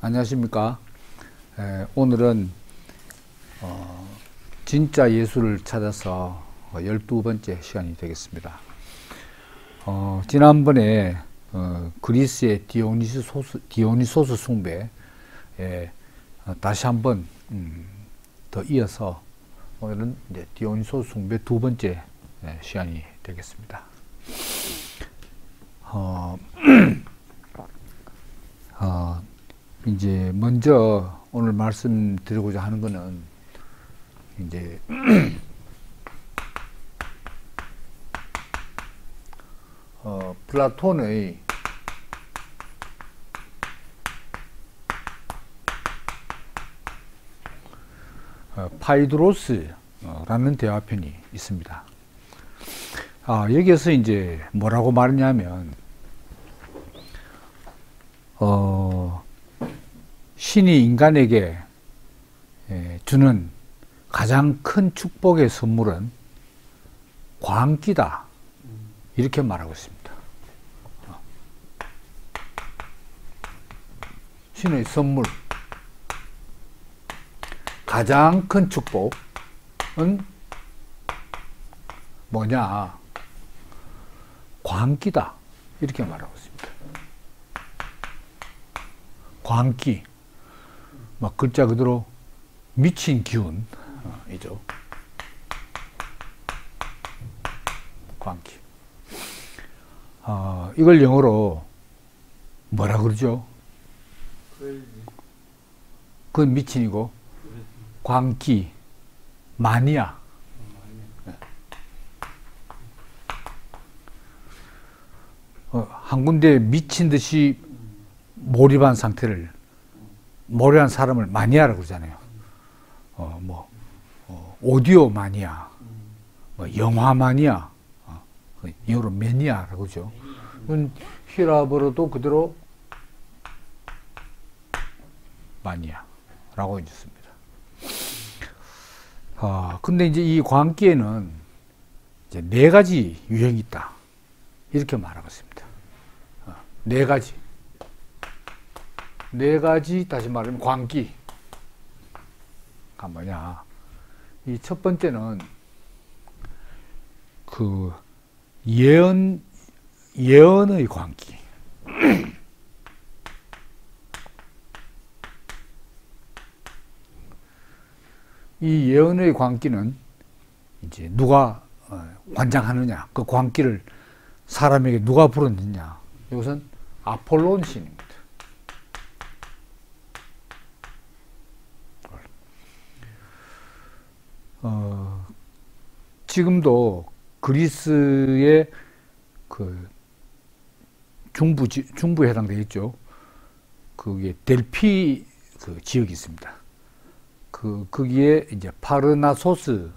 안녕하십니까. 오늘은 진짜 예수를 찾아서 12번째 시간이 되겠습니다. 지난번에 그리스의 디오니소스 숭배에 다시 한번 더 이어서 오늘은 이제 디오니소스 숭배 두 번째 시간이 되겠습니다. 이제 먼저 오늘 말씀드리고자 하는 것은 이제 플라톤의 파이드로스라는 대화편이 있습니다. 여기에서 이제 뭐라고 말하냐면 신이 인간에게 주는 가장 큰 축복의 선물은 광기다, 이렇게 말하고 있습니다. 신의 선물, 가장 큰 축복은 뭐냐? 광기다, 이렇게 말하고 있습니다. 광기, 막 글자 그대로 미친 기운이죠. 광기. 이걸 영어로 뭐라 그러죠? 그건 미친이고, 광기, 마니아. 한 군데 미친 듯이 몰입한 상태를, 몰입한 사람을 마니아라고 그러잖아요. 오디오 마니아, 영화 마니아, 영어로 매니아라고 그러죠. 히라버로도 그대로 마니아라고 있습니다. 근데 이제 이 광기에는 이제 4가지 유형이 있다, 이렇게 말하고 있습니다. 4가지. 4가지, 다시 말하면 광기가 뭐냐? 이 첫 번째는 그 예언의 광기. 이 예언의 광기는 이제 누가 관장하느냐, 그 광기를 사람에게 누가 불었느냐, 이것은 아폴론 신입니다. 지금도 그리스의 그 중부에 해당되어 있죠. 그게 델피 그 지역이 있습니다. 거기에 이제 파르나소스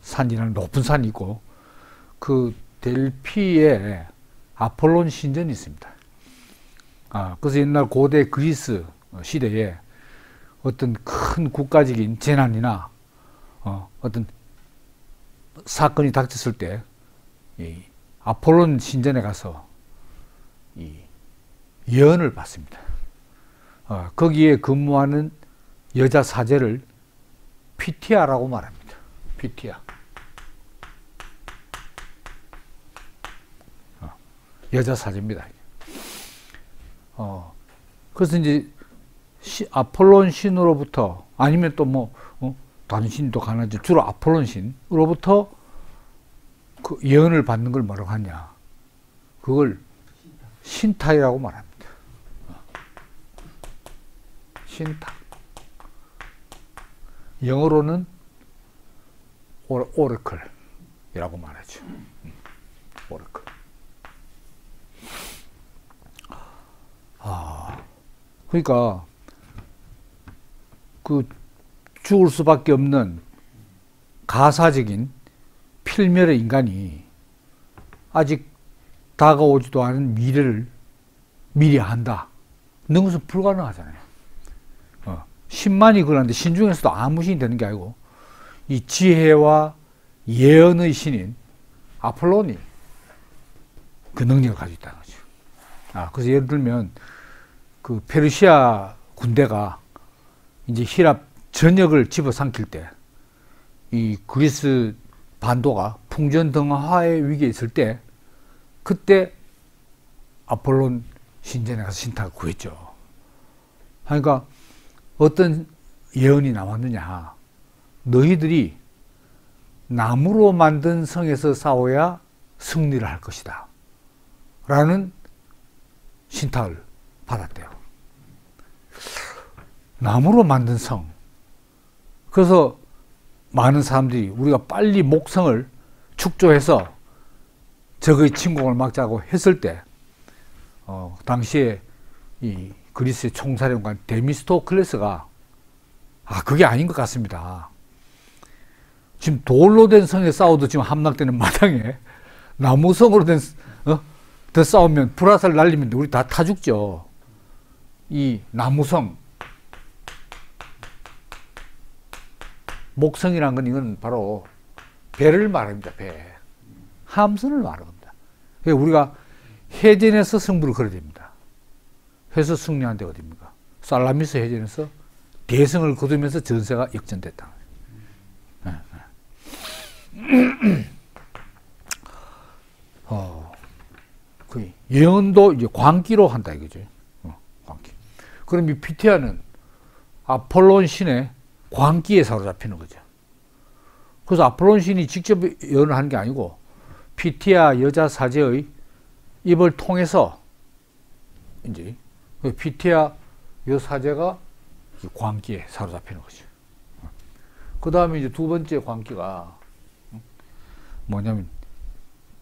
산이라는 높은 산이 있고, 그 델피에 아폴론 신전이 있습니다. 그래서 옛날 고대 그리스 시대에 어떤 큰 국가적인 재난이나 어떤 사건이 닥쳤을 때 이 아폴론 신전에 가서 이 예언을 받습니다. 거기에 근무하는 여자 사제를 피티아라고 말합니다. 피티아. 여자 사제입니다. 그래서 이제 아폴론 신으로부터, 아니면 또 뭐 다른 신도 가능하죠. 주로 아폴론 신으로부터 그 예언을 받는 걸 뭐라고 하냐? 그걸 신탁이라고 말합니다. 신탁. 영어로는 오라클이라고 말하죠. 오라클. 그러니까 그 죽을 수밖에 없는 가사적인 필멸의 인간이 아직 다가오지도 않은 미래를 미리 안다, 이런 것은 불가능하잖아요. 신만이 그러는데 신 중에서도 아무 신이 되는 게 아니고 이 지혜와 예언의 신인 아폴론이 그 능력을 가지고 있다는 거죠. 그래서 예를 들면 그 페르시아 군대가 이제 히랍 전역을 집어삼킬 때, 이 그리스 반도가 풍전등화의 위기에 있을 때, 그때 아폴론 신전에 가서 신탁을 구했죠. 그러니까 어떤 예언이 나왔느냐. 너희들이 나무로 만든 성에서 싸워야 승리를 할 것이다. 라는 신탁을 받았대요. 나무로 만든 성. 그래서 많은 사람들이 우리가 빨리 목성을 축조해서 적의 침공을 막자고 했을 때, 당시에 이 그리스의 총사령관 데미스토클레스가 그게 아닌 것 같습니다. 지금 돌로 된 성에 싸워도 지금 함락되는 마당에 나무성으로 된 더 싸우면 불화살 날리면 우리 다 타 죽죠. 이 나무성, 목성이란 건 이건 바로 배를 말합니다. 배. 함선을 말합니다. 우리가 해전에서 승부를 걸어야 됩니다. 해서 승리한 데 어디입니까? 살라미스 해전에서 대승을 거두면서 전세가 역전됐다. 그 예언도 이제 광기로 한다 이거죠. 광기. 그럼 이 피티아는 아폴론 신의 광기에 사로잡히는 거죠. 그래서 아폴론 신이 직접 예언을 하는 게 아니고 피티아 여자 사제의 입을 통해서 이제 피티아 여 사제가 광기에 사로잡히는 거죠. 그 다음에 이제 두 번째 광기가 뭐냐면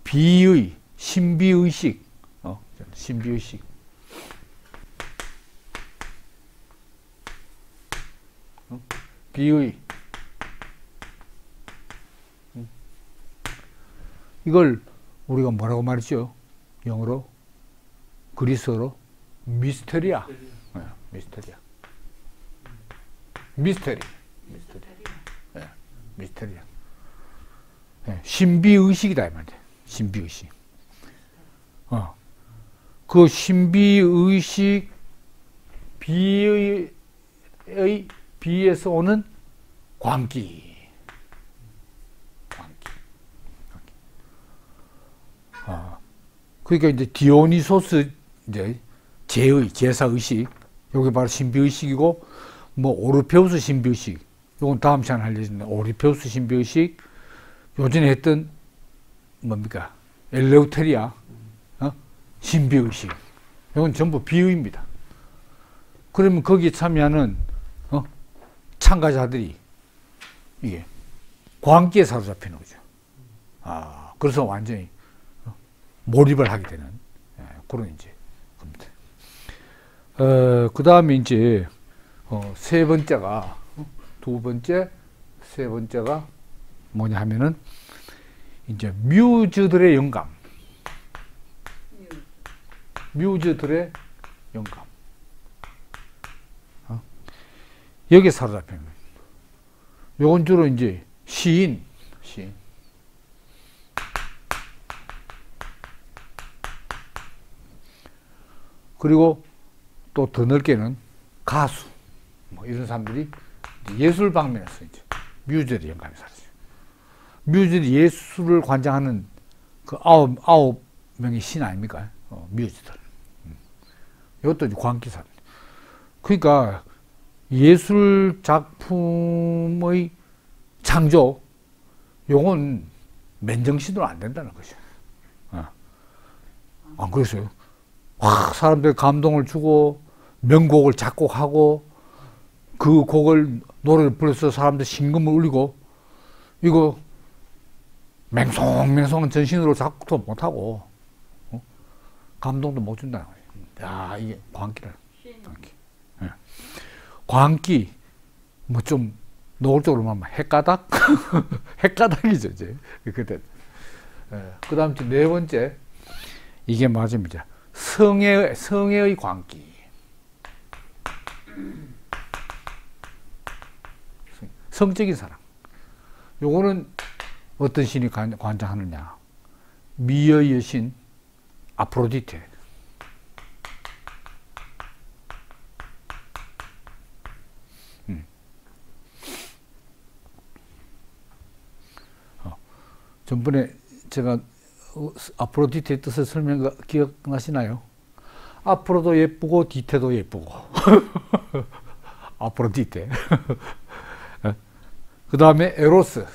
비의 신비의식, 신비의식. 비의 이걸 우리가 뭐라고 말했죠? 영어로 그리스어로 미스테리아. 미스테리아. 미스테리. 미스테리아. 신비의식이다 이 말이야. 신비의식. 그 신비의식 비에서 오는 광기. 그러니까 이제 디오니소스 이제 제사의식, 요게 바로 신비의식이고, 뭐 오르페우스 신비의식, 요건 다음 시간에 알려주는 오르페우스 신비의식, 요전에 했던 뭡니까 엘레우테리아 신비의식, 요건 전부 비의입니다. 그러면 거기에 참여하는 참가자들이 이게 광기에 사로잡히는 거죠. 그래서 완전히 몰입을 하게 되는 그런 이제 겁니다. 그 다음에 이제 세 번째가 세 번째가 뭐냐 하면은 이제 뮤즈들의 영감. 뮤즈들의 영감. 여기에 사로잡히는 거예요. 요건 주로 이제 시인. 그리고 또 더 넓게는 가수. 뭐 이런 사람들이 예술 방면에서 이제 뮤즈들의 영감이 사라져요. 뮤즈들이 예술을 관장하는 그 아홉 명의 신 아닙니까? 뮤즈들. 이것도 이제 광기사. 그러니까 예술 작품의 창조, 요건 맨정신으로 안 된다는 거죠. 안 그랬어요? 사람들 감동을 주고 명곡을 작곡하고 그 곡을 노래를 불러서 사람들 심금을 울리고, 이거 맹송맹송한 전신으로 작곡도 못하고 감동도 못 준다는 거예요. 이게 광기라. 광기, 뭐 좀 노골적으로 말하면 헷가닥? 헷가닥이죠, 이제. 그때. 그 다음 네 번째, 이게 맞습니다. 성애의 광기. 성적인 사랑. 요거는 어떤 신이 관장하느냐. 미의 여신 아프로디테. 전번에 제가 아프로디테의 뜻을 설명 기억나시나요? 앞으로도 예쁘고 뒤태도 예쁘고 아프로디테. 그 다음에 에로스,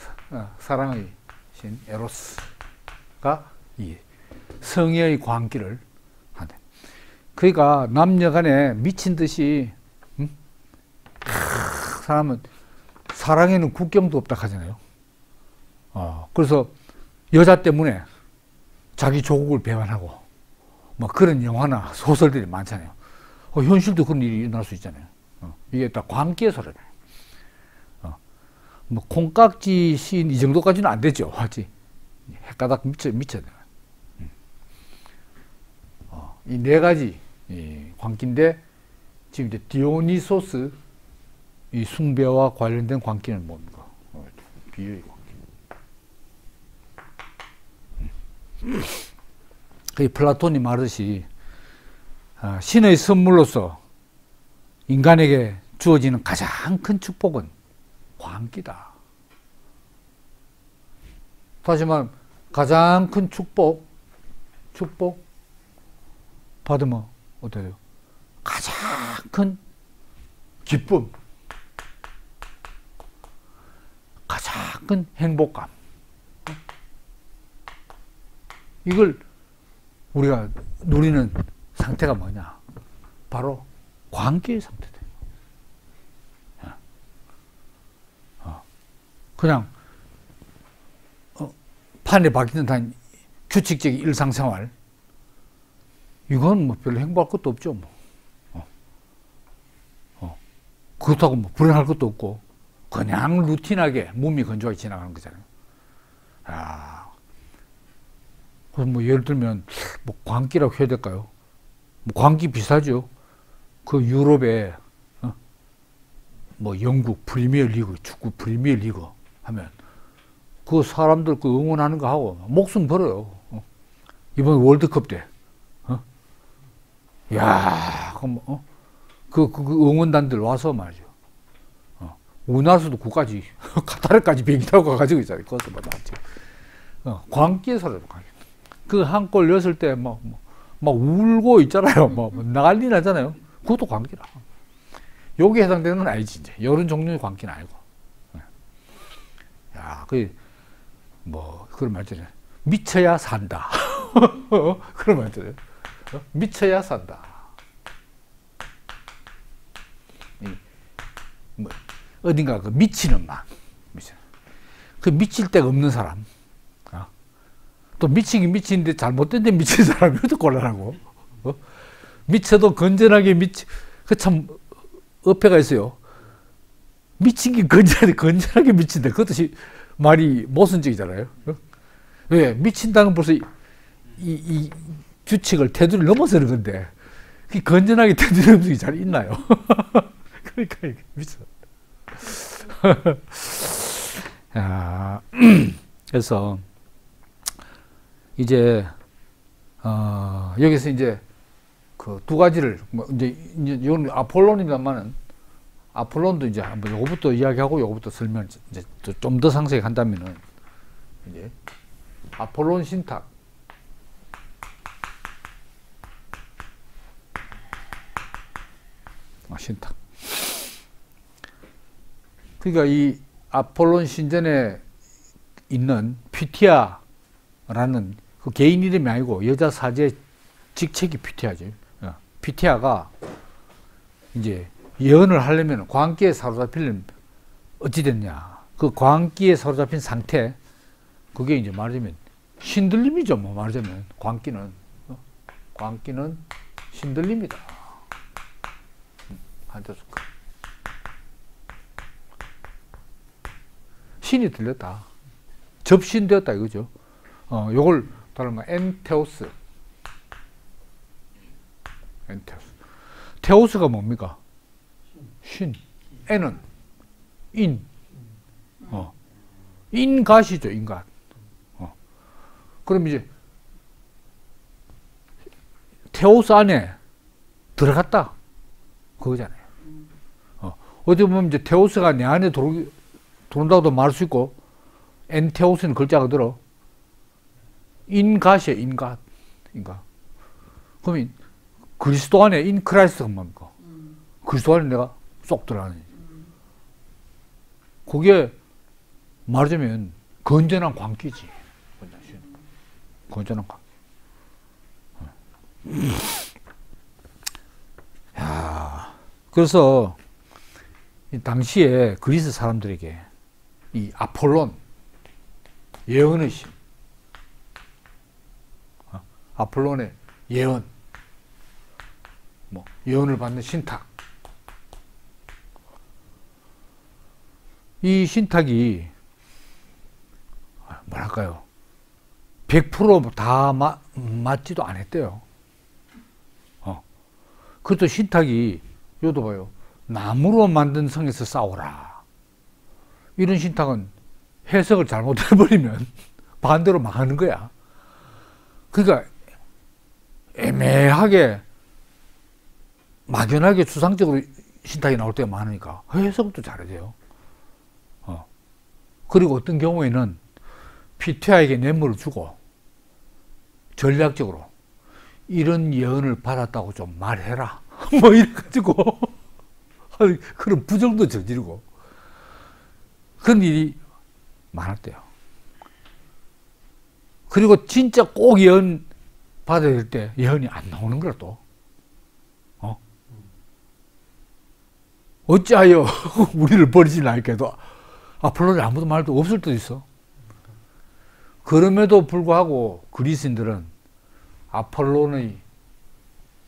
사랑의 신 에로스가 이 성의의 광기를 하네. 그러니까 남녀간에 미친 듯이 사람은 사랑에는 국경도 없다 하잖아요. 그래서 여자 때문에 자기 조국을 배반하고 뭐 그런 영화나 소설들이 많잖아요. 현실도 그런 일이 일어날 수 있잖아요. 이게 다 광기의 소리네. 뭐 콩깍지 시인 이 정도까지는 안 되죠. 하지. 헷가닥 미쳐야 돼요. 이 네 가지 광기인데 지금 이제 디오니소스 이 숭배와 관련된 광기는 뭡니까? 비유의 광기. 그 플라톤이 말하듯이 신의 선물로서 인간에게 주어지는 가장 큰 축복은 광기다. 다시 말하면 가장 큰 축복 받으면 어때요? 가장 큰 기쁨, 가장 큰 행복감. 이걸 우리가 누리는 상태가 뭐냐? 바로 광기의 상태다. 그냥 판에 박히는 단 규칙적인 일상생활, 이건 뭐 별로 행복할 것도 없죠. 뭐. 그렇다고 뭐 불행할 것도 없고 그냥 루틴하게 몸이 건조하게 지나가는 거잖아요. 그래서 뭐 예를 들면 뭐 광기라고 해야 될까요? 뭐 광기 비슷하죠. 그 유럽에 뭐 영국 프리미어 리그, 축구 프리미어 리그 하면 그 사람들 그 응원하는 거 하고 목숨 걸어요. 이번 월드컵 때. 야, 그럼 그 응원단들 와서 말이죠. 우리나라에서도 그까지 카타르까지 비행기 타고 가가지고 있잖아요. 그것도 뭐 나왔지. 광기의 소리로 광기. 그 한 골 넣었을 때 막 울고 있잖아요. 뭐 난리 나잖아요. 그것도 광기라. 여기에 해당되는 건 아니지, 이제. 이런 종류의 광기는 아니고. 야, 그런 말 있잖아요. 미쳐야 산다. 그런 말 있잖아요. 미쳐야 산다. 어딘가 그 미치는 막. 그 미칠 데가 없는 사람. 또 미치긴 미치는데 잘못된 데 미친 사람이 또 곤란하고. 미쳐도 건전하게 그 참, 어폐가 있어요. 미친 게 건전하게 미친다. 그것도 말이 모순적이잖아요. 왜? 미친다는 벌써 이 규칙을, 테두리를 넘어서는 건데, 그 건전하게 테두리 넘는 게 잘 있나요? 그러니까 이게 미쳐. 그래서, 이제, 여기서 이제, 그 두 가지를, 뭐, 이건 아폴론입니다만은, 아폴론도 이제 한번 요거부터 이야기하고 요거부터 설명, 이제 좀 더 상세히 한다면은, 이제, 아폴론 신탁. 신탁. 그러니까 이 아폴론 신전에 있는 피티아라는 그 개인 이름이 아니고 여자 사제 직책이 피티아죠. 피티아가 이제 예언을 하려면 광기에 사로잡히려면 어찌 됐냐. 그 광기에 사로잡힌 상태, 그게 이제 말하자면 신들림이죠. 뭐 말하자면 광기는 신들림이다. 한자숙가. 신이 들렸다. 접신되었다 이거죠. 요걸 따르면 엔테오스. 테오스가 뭡니까? 신. 엔은 인. 인갓이죠, 인갓. 그럼 이제 테오스 안에 들어갔다. 그거잖아요. 어디 보면 이제 테오스가 내 안에 들어온다고도 말할 수 있고, 엔테오스는 글자가 들어. 인갓이에요, 인갓. 인갓. 그러면 그리스도 안에 인 크라이스트가 뭡니까? 그리스도 안에 내가 쏙 들어가는. 그게 말하자면 건전한 관계지. 건전한 관계. 야, 그래서 당시에 그리스 사람들에게 이 아폴론, 예언의 신, 아폴론의 예언, 뭐 예언을 받는 신탁, 이 신탁이 뭐랄까요, 100%다 맞지도 않았대요. 그것도 신탁이 요도 봐요. 나무로 만든 성에서 싸우라. 이런 신탁은 해석을 잘못해버리면 반대로 망하는 거야. 그러니까 애매하게 막연하게 추상적으로 신탁이 나올 때가 많으니까 해석을 또 잘해야 돼요. 그리고 어떤 경우에는 피투아에게 뇌물을 주고 전략적으로 이런 예언을 받았다고 좀 말해라. 뭐 이래가지고 그런 부정도 저지르고 그런 일이 많았대요. 그리고 진짜 꼭 예언 받아야 될 때 예언이 안 나오는 거야 또. 어찌하여 우리를 버리지 않겠도 아폴론이 아무도 말도 없을 수도 있어. 그럼에도 불구하고 그리스인들은 아폴론의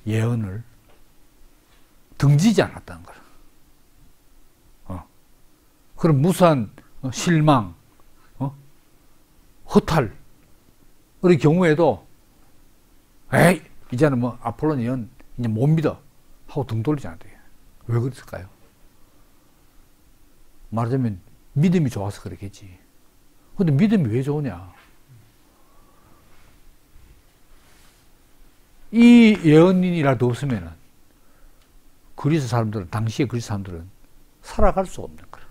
예언을 등지지 않았다는 거야. 그런 무수한 실망, 허탈의 경우에도 에이 이제는 뭐 아폴론 예언 이제 못 믿어 하고 등 돌리지 않아요. 왜 그랬을까요? 말하자면 믿음이 좋아서 그렇겠지. 근데 믿음이 왜 좋으냐? 이 예언인이라도 없으면은 그리스 사람들은, 당시의 그리스 사람들은 살아갈 수가 없는 거야.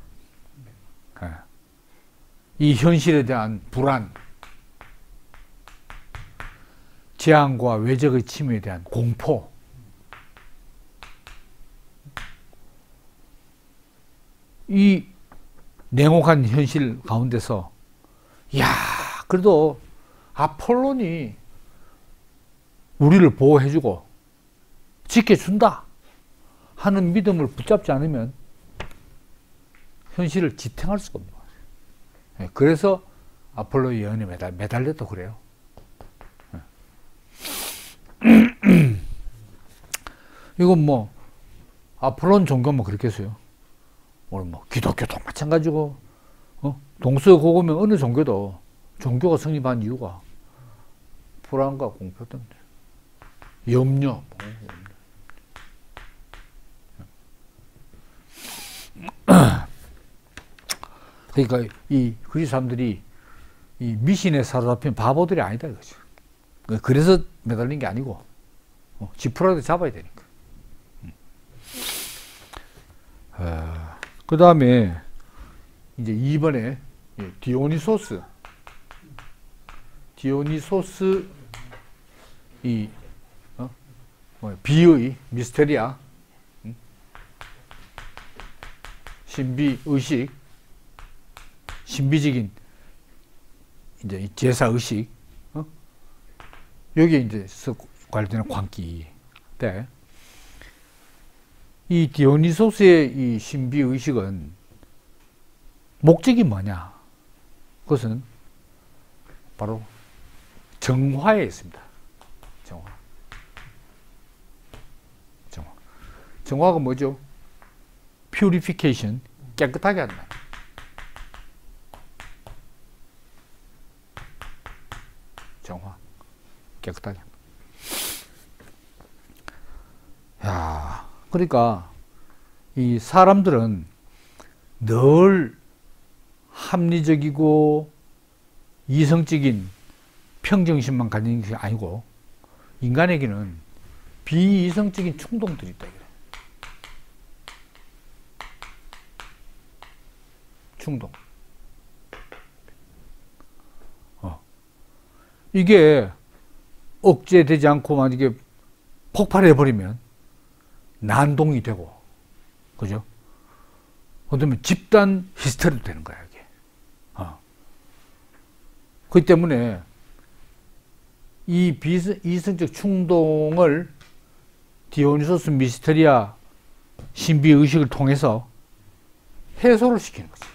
이 현실에 대한 불안, 재앙과 외적의 침해에 대한 공포, 이 냉혹한 현실 가운데서 야, 그래도 아폴론이 우리를 보호해주고 지켜준다 하는 믿음을 붙잡지 않으면 현실을 지탱할 수가 없는 거예요. 그래서 아폴로 예언에 매달렸다고 그래요. 이건 뭐 아폴론 종교만 그렇겠어요. 오늘 뭐 기독교도 마찬가지고, 동서고금의 어느 종교도 종교가 성립한 이유가 불안과 공포 때문에, 염려. 그러니까 이 그리스 사람들이 이 미신에 사로잡힌 바보들이 아니다 이거죠. 그래서 매달린 게 아니고 지푸라기 잡아야 되니까. 그 다음에 이제 2번에 디오니소스 이 비의 미스테리아, 신비 의식, 신비적인 이제 제사 의식, 여기에 이제 관련된 광기인데, 이 디오니소스의 이 신비 의식은 목적이 뭐냐? 그것은 바로 정화에 있습니다. 정화가 뭐죠? purification, 깨끗하게 한다. 정화, 깨끗하게 한다. 야, 그러니까 이 사람들은 늘 합리적이고 이성적인 평정심만 가진 게 아니고, 인간에게는 비이성적인 충동들이 있다. 충동. 이게 억제되지 않고 만약에 폭발해 버리면 난동이 되고, 그죠? 어쩌면 집단 히스테리도 되는 거야, 이게. 그렇기 때문에 이 이성적 충동을 디오니소스 미스테리아 신비 의식을 통해서 해소를 시키는 거지.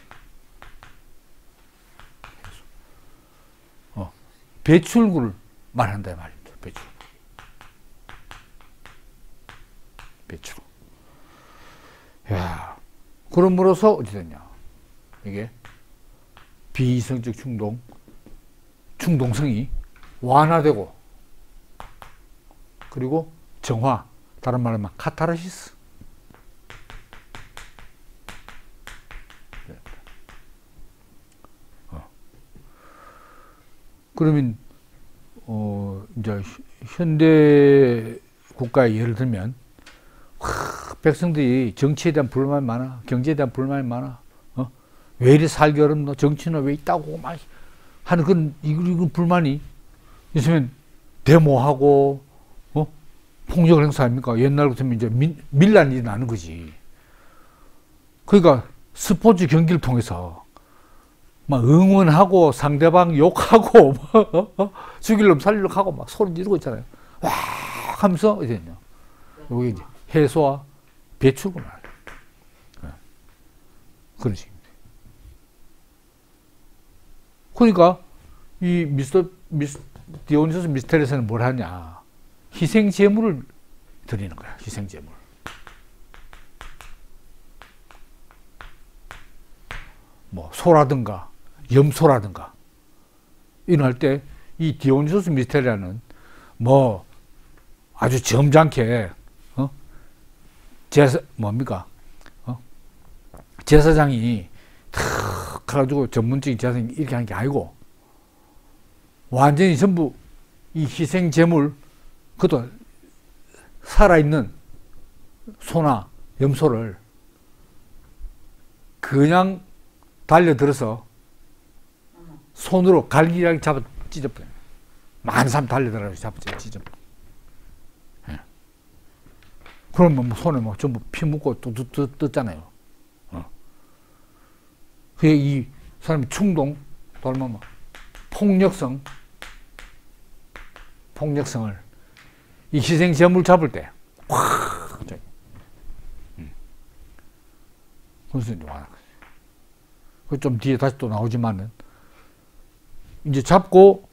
배출구를 말한다 말입니다. 배출구. 야, 그럼으로써 어찌 됐냐? 이게 비이성적 충동성이 완화되고, 그리고 정화, 다른 말로 하면 카타르시스. 그러면 이제 현대 국가의 예를 들면 백성들이 정치에 대한 불만이 많아, 경제에 대한 불만이 많아. 왜 이리 살기 어렵노? 정치는 왜 있다고 막 하는 그런 이건 불만이 있으면 데모하고 폭력을 행사합니까? 옛날 같으면 이제 밀란이 나는 거지. 그러니까 스포츠 경기를 통해서 막 응원하고 상대방 욕하고 죽일 놈 살리려고 하고 막 소리 지르고 있잖아요. 와 하면서 어디 됐냐? 여기 이제 해소와 배출구나. 그런 식입니다. 그러니까 이 디오니소스 미스테리에서는 뭘 하냐? 희생 제물을 드리는 거야. 희생 제물. 뭐 소라든가 염소라든가 이런 할 때 이 디오니소스 미스테리아는 뭐 아주 점잖게 제사장이 탁 해가지고 전문적인 제사장이 이렇게 하는 게 아니고 완전히 전부 이 희생 제물, 그것도 살아있는 소나 염소를 그냥 달려들어서 손으로 갈기갈기 잡아 찢어버려요. 많은 사람 달려들어서 잡아 찢어버려요. 예. 그러면 뭐 손에 뭐 전부 피 묻고 또 뜯잖아요. 그게 이 사람이 충동, 돌면 뭐 폭력성을 이 희생 제물 잡을 때 확 그래서 이제 와요. 그 좀 뒤에 다시 또 나오지만은 이제 잡고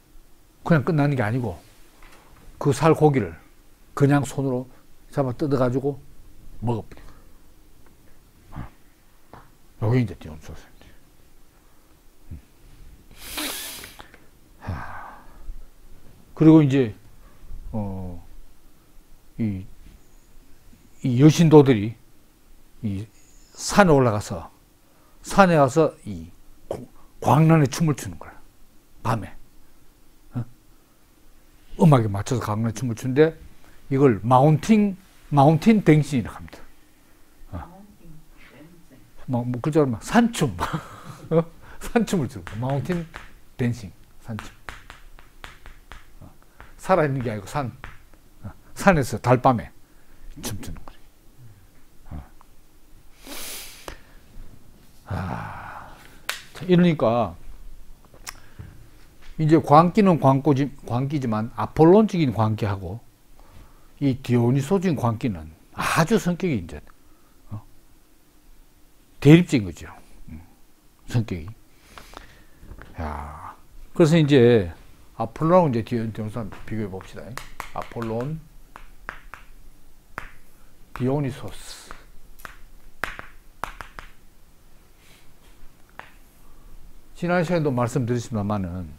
그냥 끝나는 게 아니고 그 살 고기를 그냥 손으로 잡아 뜯어가지고 먹어버려. 여기 이제 디오니소스. 그리고 이제 이 여신도들이 이 산에 올라가서 산에 가서 이 광란의 춤을 추는 거야. 밤에 음악에 맞춰서 광란의 춤을 추는데 이걸 마운틴 댕싱이라고 합니다. 뭐 글자로 막 산춤, 산춤을 추는 거야. 마운틴 댄싱, 산춤. 살아있는 게 아니고 산에서 달밤에 춤추는 거예요. 이러니까 이제 광기는 광기지만 아폴론적인 광기하고 이 디오니소적인 광기는 아주 성격이 이제 대립적인 거죠. 성격이. 야, 그래서 이제 아폴론하고 이제 디오니소스 비교해 봅시다. 아폴론, 디오니소스. 지난 시간에도 말씀드렸습니다만은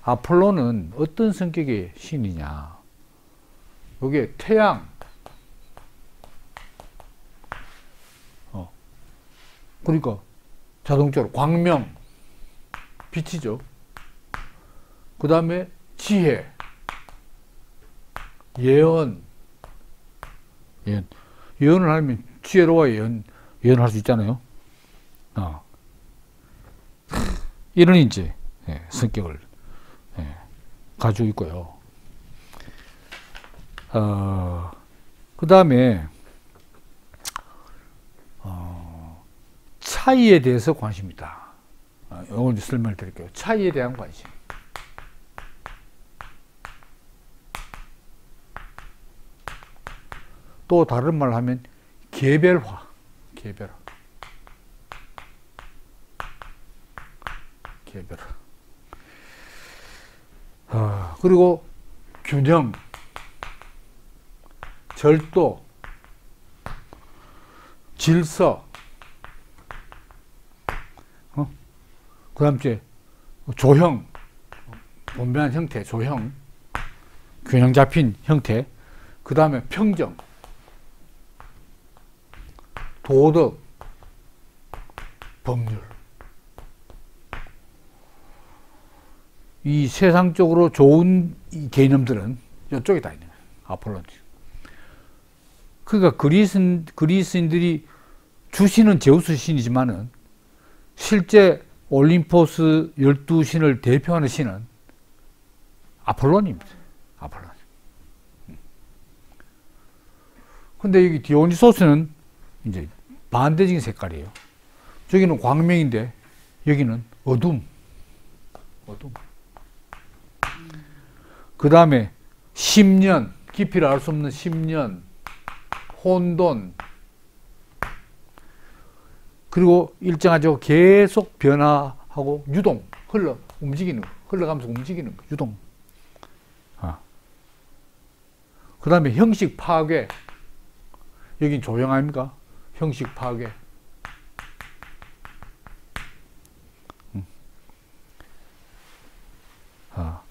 아폴로는 어떤 성격의 신이냐? 이게 태양, 그러니까 자동적으로 광명, 빛이죠. 그 다음에 지혜, 예언을 하면 지혜로워 예언할 수 있잖아요. 이런 이제 성격을 가지고 있고요. 그 다음에 차이에 대해서 관심이 있다. 이걸 설명을 드릴게요. 차이에 대한 관심. 또 다른 말로 하면 개별화. 개별화. 그리고 균형, 절도, 질서, 그 다음 째 조형, 분명한 형태, 조형, 균형 잡힌 형태, 그 다음에 평정, 도덕, 법률. 이 세상적으로 좋은 이 개념들은 이쪽에 다 있는 거예요. 아폴론. 그러니까 그리스인들이 주신은 제우스 신이지만은 실제 올림포스 12신을 대표하는 신은 아폴론입니다. 아폴론. 근데 여기 디오니소스는 이제 반대적인 색깔이에요. 저기는 광명인데 여기는 어둠. 그 다음에 심년, 깊이를 알 수 없는 심년, 혼돈, 그리고 일정하죠. 계속 변화하고 유동, 흘러가면서 움직이는 거, 유동. 그 다음에 형식 파괴. 여긴 조형 아닙니까? 형식 파괴.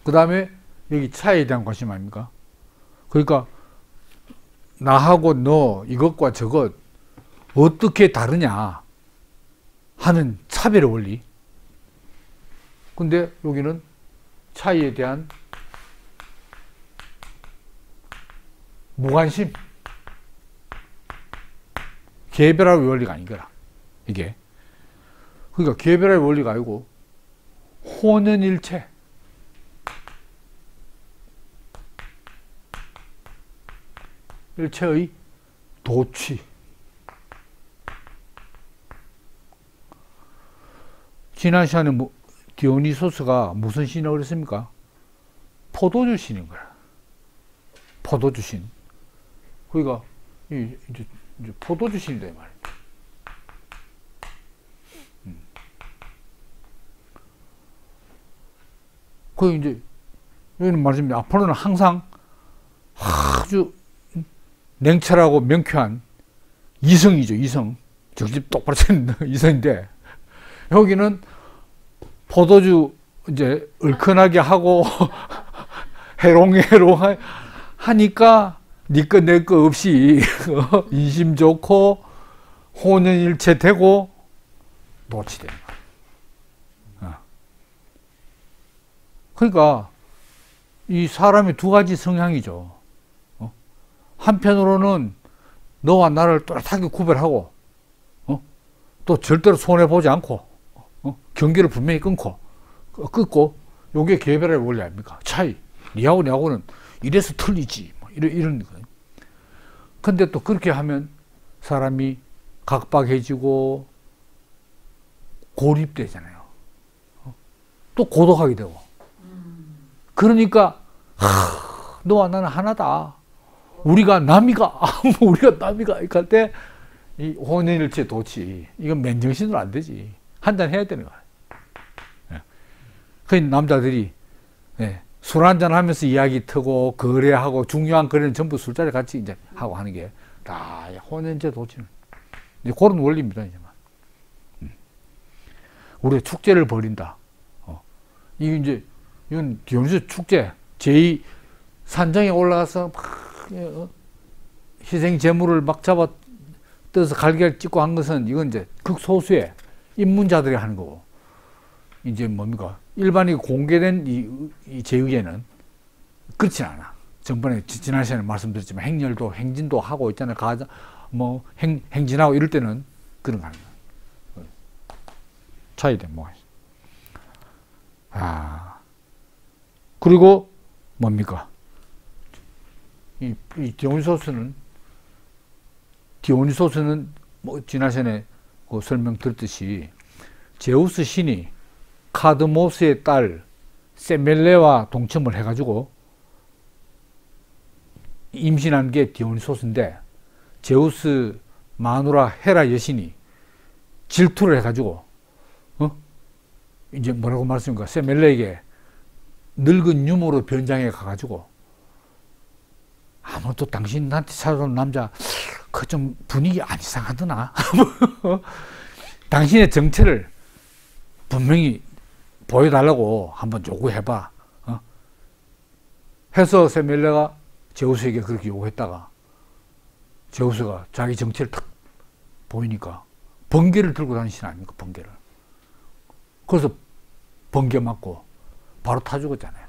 그 다음에 여기 차이에 대한 관심 아닙니까? 그러니까 나하고 너, 이것과 저것 어떻게 다르냐 하는 차별의 원리. 근데 여기는 차이에 대한 무관심. 개별화의 원리가 아니거라. 이게. 그러니까 개별화의 원리가 아니고 혼연일체. 일체의 도취. 지난 시간에 디오니소스가 무슨 신이라고 그랬습니까? 포도주 신인 거야. 포도주 신. 그러니까 이제 포도주 신이다 이 말이야. 그 이제 여기는 말하자면 아폴로는 항상 아주 냉철하고 명쾌한 이성이죠. 이성. 정신 똑바로 차리는 이성인데 여기는 포도주 이제 얼큰하게 하고 해롱해롱 하니까 니꺼 내꺼 없이 인심 좋고 혼연일체 되고 노치되는 거야. 그러니까 이 사람이 두 가지 성향이죠. 한편으로는 너와 나를 또렷하게 구별하고 또 절대로 손해보지 않고 경계를 분명히 끊고 요게 개별의 원리 아닙니까? 차이. 니하고 내하고는 이래서 틀리지. 이런 거예요. 근데 또 그렇게 하면 사람이 각박해지고 고립되잖아요. 또 고독하게 되고. 그러니까 너와 나는 하나다. 우리가 남이가 이렇게 할 때 이 혼연일체 도치. 이건 맨정신으로 안 되지. 한잔 해야 되는 거야. 그 남자들이 술 한잔 하면서 이야기 트고 거래하고 중요한 거래는 전부 술자리 같이 이제 하고 하는 게 다 혼연일체 도치는 이제 그런 원리입니다. 이제 우리가 축제를 벌인다. 이건 디오니소스 축제. 제2 산정에 올라가서 막 희생 제물을 막 잡아 뜯어서 갈기를 찍고 한 것은 이건 이제 극소수의 입문자들이 하는 거고, 이제 뭡니까? 일반이 공개된 이 제의에는 그렇지 않아. 전번에 지난 시간에 말씀드렸지만 행렬도 행진도 하고 있잖아요. 행진하고 이럴 때는 그런 거 하는 거예요. 차이돼 뭐가 있어. 그리고 뭡니까? 이 디오니소스는 뭐 지난 시간에 그 설명 들었듯이 제우스 신이 카드모스의 딸 세멜레와 동침을 해가지고 임신한 게 디오니소스인데, 제우스 마누라 헤라 여신이 질투를 해가지고 이제 뭐라고 말씀입니까? 세멜레에게 늙은 유모로 변장해 가가지고, 아무도 당신한테 찾아온 남자 그 좀 분위기 안 이상하더나. 당신의 정체를 분명히 보여달라고 한번 요구해봐. 해서 세멜레가 제우스에게 그렇게 요구했다가 제우스가 자기 정체를 딱 보이니까 번개를 들고 다니시는 아닙니까? 번개를. 그래서 번개 맞고 바로 타 죽었잖아요.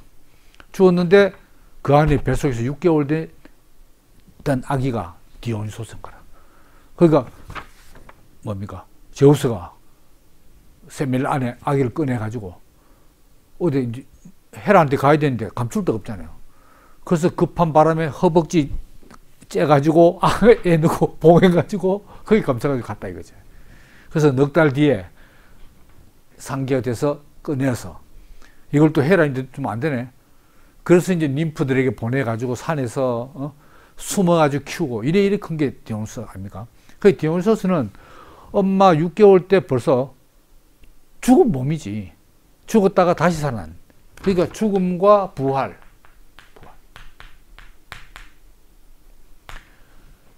죽었는데 그 안에 뱃속에서 6개월 됐던 아기가 디오니소스인 거라. 그러니까 뭡니까? 제우스가 세멜레 안에 아기를 꺼내가지고 어디 이제 헤라한테 가야 되는데 감출 데가 없잖아요. 그래서 급한 바람에 허벅지 째가지고 애 넣고 봉해가지고 거기 감싸가지고 갔다 이거죠. 그래서 넉 달 뒤에 상기가 돼서 꺼내서 이걸 또 헤라 이제 좀 안 되네. 그래서 이제 님프들에게 보내가지고 산에서 숨어가지고 키우고 이래 큰 게 디오니소스 아닙니까? 그 디오니소스는 엄마 6개월 때 벌써 죽은 몸이지. 죽었다가 다시 살아난. 그러니까 죽음과 부활.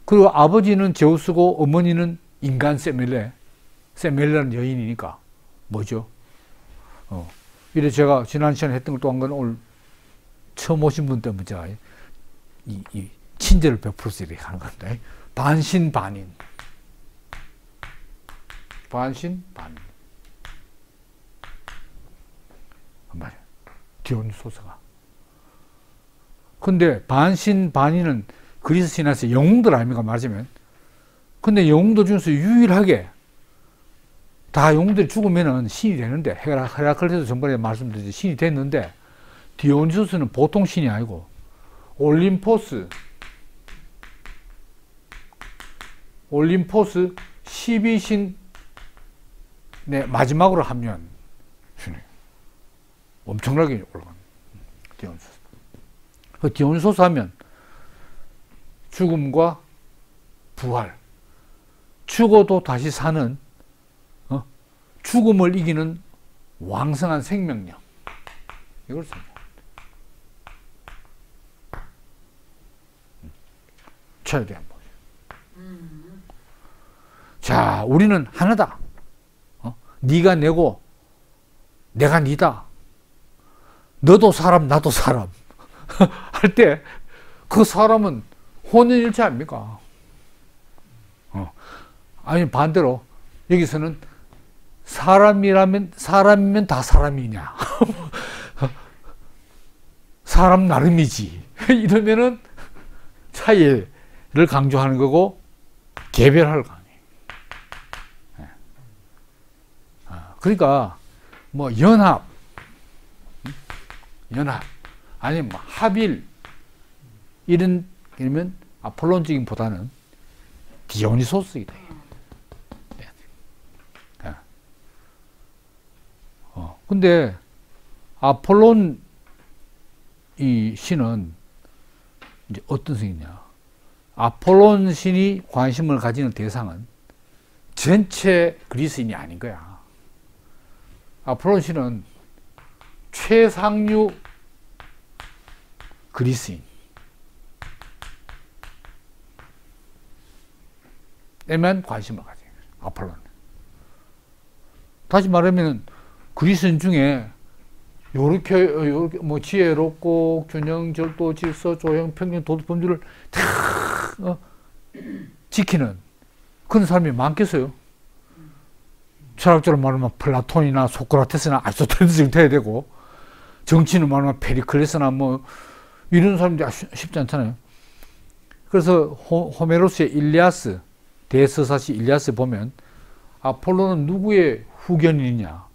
그리고 아버지는 제우스고 어머니는 인간 세멜레라는 여인이니까 뭐죠? 이래 제가 지난 시간에 했던 걸 또 한 건 오늘 처음 오신 분 때문에 제가 이 친절을 베풀어서 이렇게 하는 건데, 반신반인. 반신반인. 말이야. 디오니소스가. 근데 반신반인은 그리스 신화에서 영웅들 아닙니까? 말하자면. 근데 영웅들 중에서 유일하게 다 영웅들이 죽으면은 신이 되는데, 헤라클레스 전번에 말씀드렸듯이 신이 됐는데, 디오니소스는 보통 신이 아니고 올림포스 12신 마지막으로 합류한 신이 엄청나게 올라간 디오니소스. 그 디오니소스 하면 죽음과 부활, 죽어도 다시 사는, 죽음을 이기는 왕성한 생명력, 이걸 생각합니다. 최대한 보죠. 자, 우리는 하나다. 네가 내고 내가 니다. 너도 사람 나도 사람 할 때 그 사람은 혼연일체 아닙니까? 아니 반대로 여기서는 사람이면 다 사람이냐? 사람 나름이지. 이러면은 차이를 강조하는 거고 개별화를 강조해요. 그러니까 뭐 연합 아니면 뭐 합일 이러면 아폴론적인보다는 디오니소스이다. 근데 아폴론 이 신은 이제 어떤 신이냐? 아폴론 신이 관심을 가지는 대상은 전체 그리스인이 아닌 거야. 아폴론 신은 최상류 그리스인 에만 관심을 가져요. 아폴론. 다시 말하면 그리스인 중에 요렇게 뭐 지혜롭고 균형, 절도, 질서, 조형, 평등, 도덕, 범주를 다 지키는 그런 사람이 많겠어요? 철학적으로 말하면 플라톤이나 소크라테스나 아리스토텔레스 돼야 되고, 정치는 말하면 페리클레스나 뭐 이런 사람들이 쉽지 않잖아요. 그래서 호메로스의 일리아스, 대서사시 일리아스 보면 아폴로는 누구의 후견인이냐?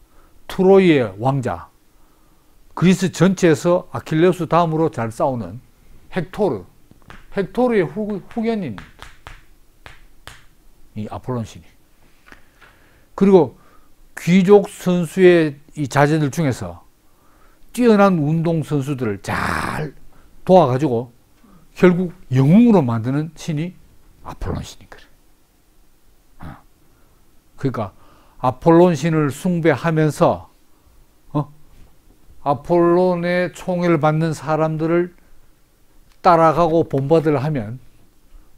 트로이의 왕자, 그리스 전체에서 아킬레우스 다음으로 잘 싸우는 헥토르의 후견인 이 아폴론 신이. 그리고 귀족 선수의 이 자제들 중에서 뛰어난 운동 선수들을 잘 도와가지고 결국 영웅으로 만드는 신이 아폴론 신인 거예요. 그러니까 아폴론 신을 숭배하면서 아폴론의 총애를 받는 사람들을 따라가고 본받으려 하면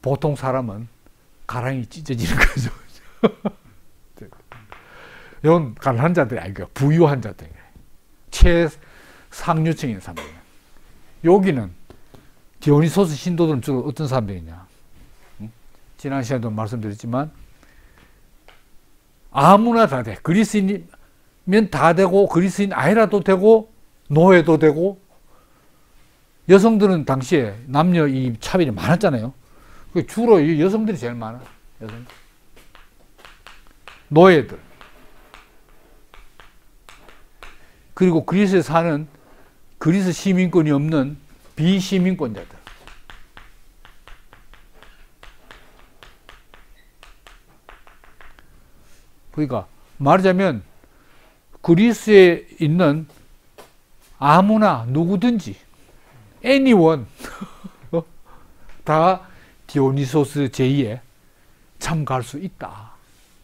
보통 사람은 가랑이 찢어지는 거죠. 이건 가난한 자들이 아니고 부유한 자들, 최상류층인 사람들. 여기는 디오니소스 신도들은 주로 어떤 사람들이냐? 지난 시간에도 말씀드렸지만 아무나 다 돼. 그리스인이면 다 되고 그리스인 아니라도 되고 노예도 되고. 여성들은 당시에 남녀 이 차별이 많았잖아요. 주로 여성들이 제일 많아. 노예들. 그리고 그리스에 사는 그리스 시민권이 없는 비시민권자들. 그러니까 말하자면 그리스에 있는 아무나 누구든지 anyone 다 디오니소스 제2에 참가할 수 있다.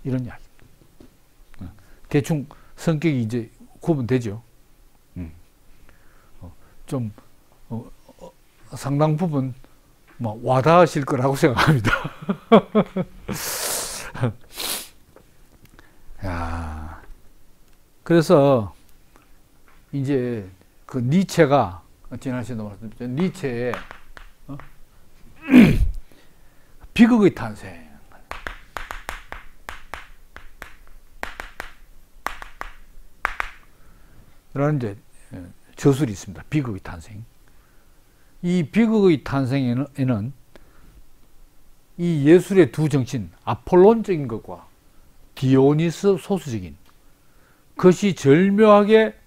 이런 이야기입니다. 대충 성격이 이제 구분되죠. 좀 상당 부분 뭐 와닿으실 거라고 생각합니다. 야, 그래서 이제 그 니체가 지난 시간에 말씀드렸죠. 니체의 비극의 탄생. 라는 이제 저술이 있습니다. 비극의 탄생. 이 비극의 탄생에는 이 예술의 두 정신, 아폴론적인 것과 디오니스 소수적인 것이 절묘하게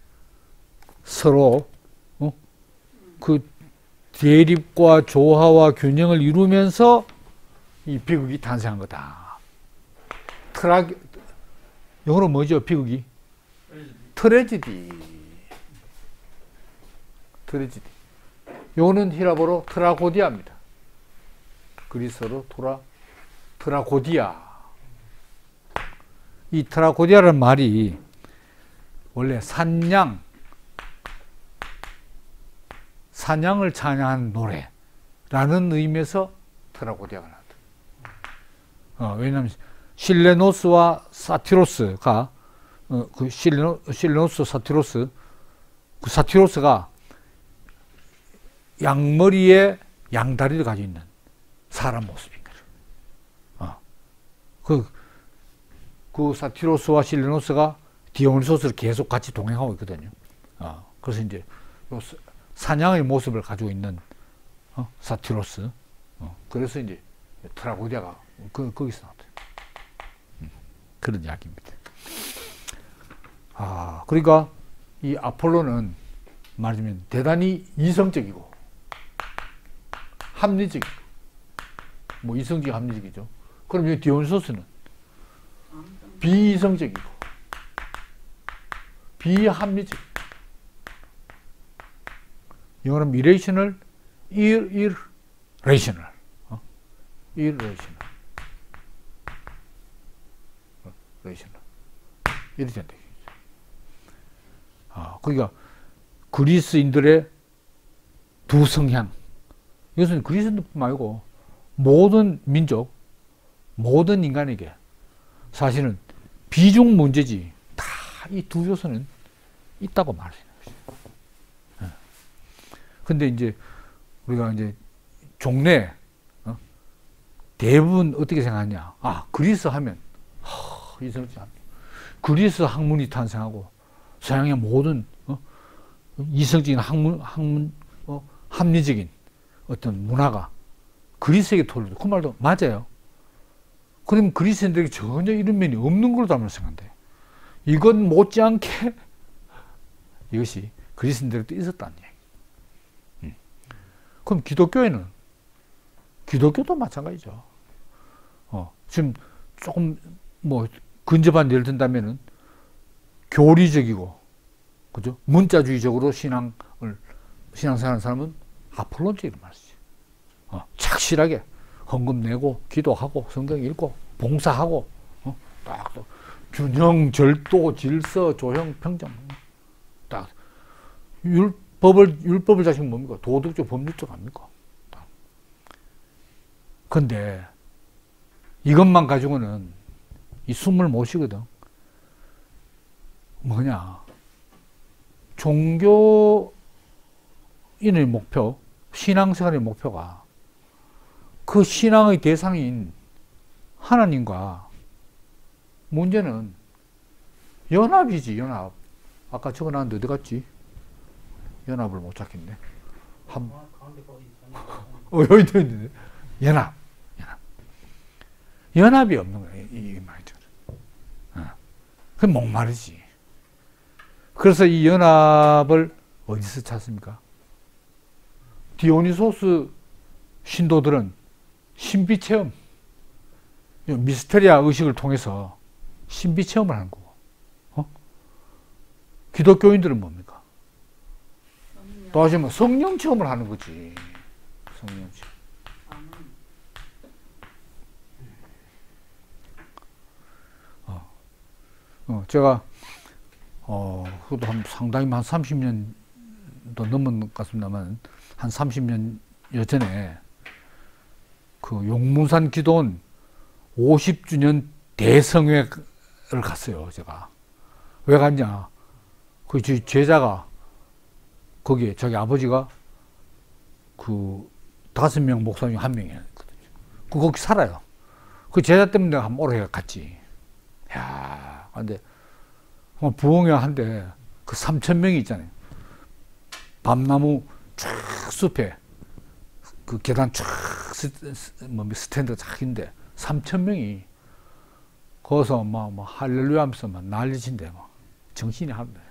서로 그 대립과 조화와 균형을 이루면서 이 비극이 탄생한 거다. 영어로 뭐죠? 비극이? 트레지디. 요거는 히라보로 트라고디아입니다. 그리스어로 트라고디아. 이 트라고디아라는 말이 원래 사냥을 찬양한 노래라는 의미에서 트라고디아가 나왔다. 왜냐하면 실레노스와 사티로스가 그 실레노스 사티로스, 그 사티로스가 양머리에 양다리를 가지고 있는 사람 모습인 거죠. 그 사티로스와 실레노스가 디오니소스를 계속 같이 동행하고 있거든요. 그래서 이제 사냥의 모습을 가지고 있는 사티로스. 그래서 이제 트라고디아가 거기서 나왔대요. 그런 이야기입니다. 그러니까 이 아폴로는 말하자면 대단히 이성적이고 합리적이고, 뭐 이성적이고 합리적이죠. 그럼 이 디오니소스는 비이성적이고 비합리적. 영어는 irrational, irrational. 이렇게 된다. 그러니까 그리스인들의 두 성향. 이것은 그리스인들 말고 모든 민족, 모든 인간에게 사실은 비중 문제지. 다 이 두 요소는 있다고 말해요. 근데 이제 우리가 이제 종래 대부분 어떻게 생각하냐? 그리스 하면 그리스 학문이 탄생하고 서양의 모든 이성적인 합리적인 어떤 문화가 그리스에게 돌려. 그 말도 맞아요. 그럼 그리스인들에게 전혀 이런 면이 없는 걸로 생각한대. 이건 못지않게 이것이 그리스인들도 있었다는 얘기. 그럼 기독교도 마찬가지죠. 지금 조금 뭐 근접한 예를 든다면은 교리적이고, 그죠? 문자주의적으로 신앙생활하는 사람은 아폴론적이란 말이지. 착실하게 헌금 내고, 기도하고, 성경 읽고, 봉사하고, 딱 균형, 절도, 질서, 조형, 평정. 딱 율법을 자식은 뭡니까? 도덕적, 법률적 아닙니까? 근데 이것만 가지고는 이 숨을 못 쉬거든. 뭐냐? 종교인의 목표, 신앙생활의 목표가 그 신앙의 대상인 하나님과 문제는 연합이지, 연합. 아까 적어놨는데 어디 갔지? 연합을 못 찾겠네. 여기도 있는데. 연합. 연합이 없는 거야, 이 말이죠. 그게 목마르지. 그래서 이 연합을 어디서 찾습니까? 디오니소스 신도들은 신비 체험, 미스테리아 의식을 통해서 신비 체험을 하는 거고, 기독교인들은 뭡니까? 또 하시면 성령 체험을 하는 거지. 성령 체험. 제가 그것도 상당히 한 30년도 넘은 것 같습니다만, 한 30년 여전에 그 용문산 기도원 50주년 대성회를 갔어요, 제가. 왜 갔냐? 그 제자가 거기에 자기 아버지가 그 5명 목사 중 1명이거든요. 거기 살아요. 그 제자 때문에 내가 한번 오래 갔지. 야, 근데 부흥회 한데 그 3,000명이 있잖아요. 밤나무 쫙 숲에 그 계단 쫙 스탠드가 쫙 있는데 3,000명이 거기서 막 할렐루야 하면서 막 난리친데 막 정신이 합니다.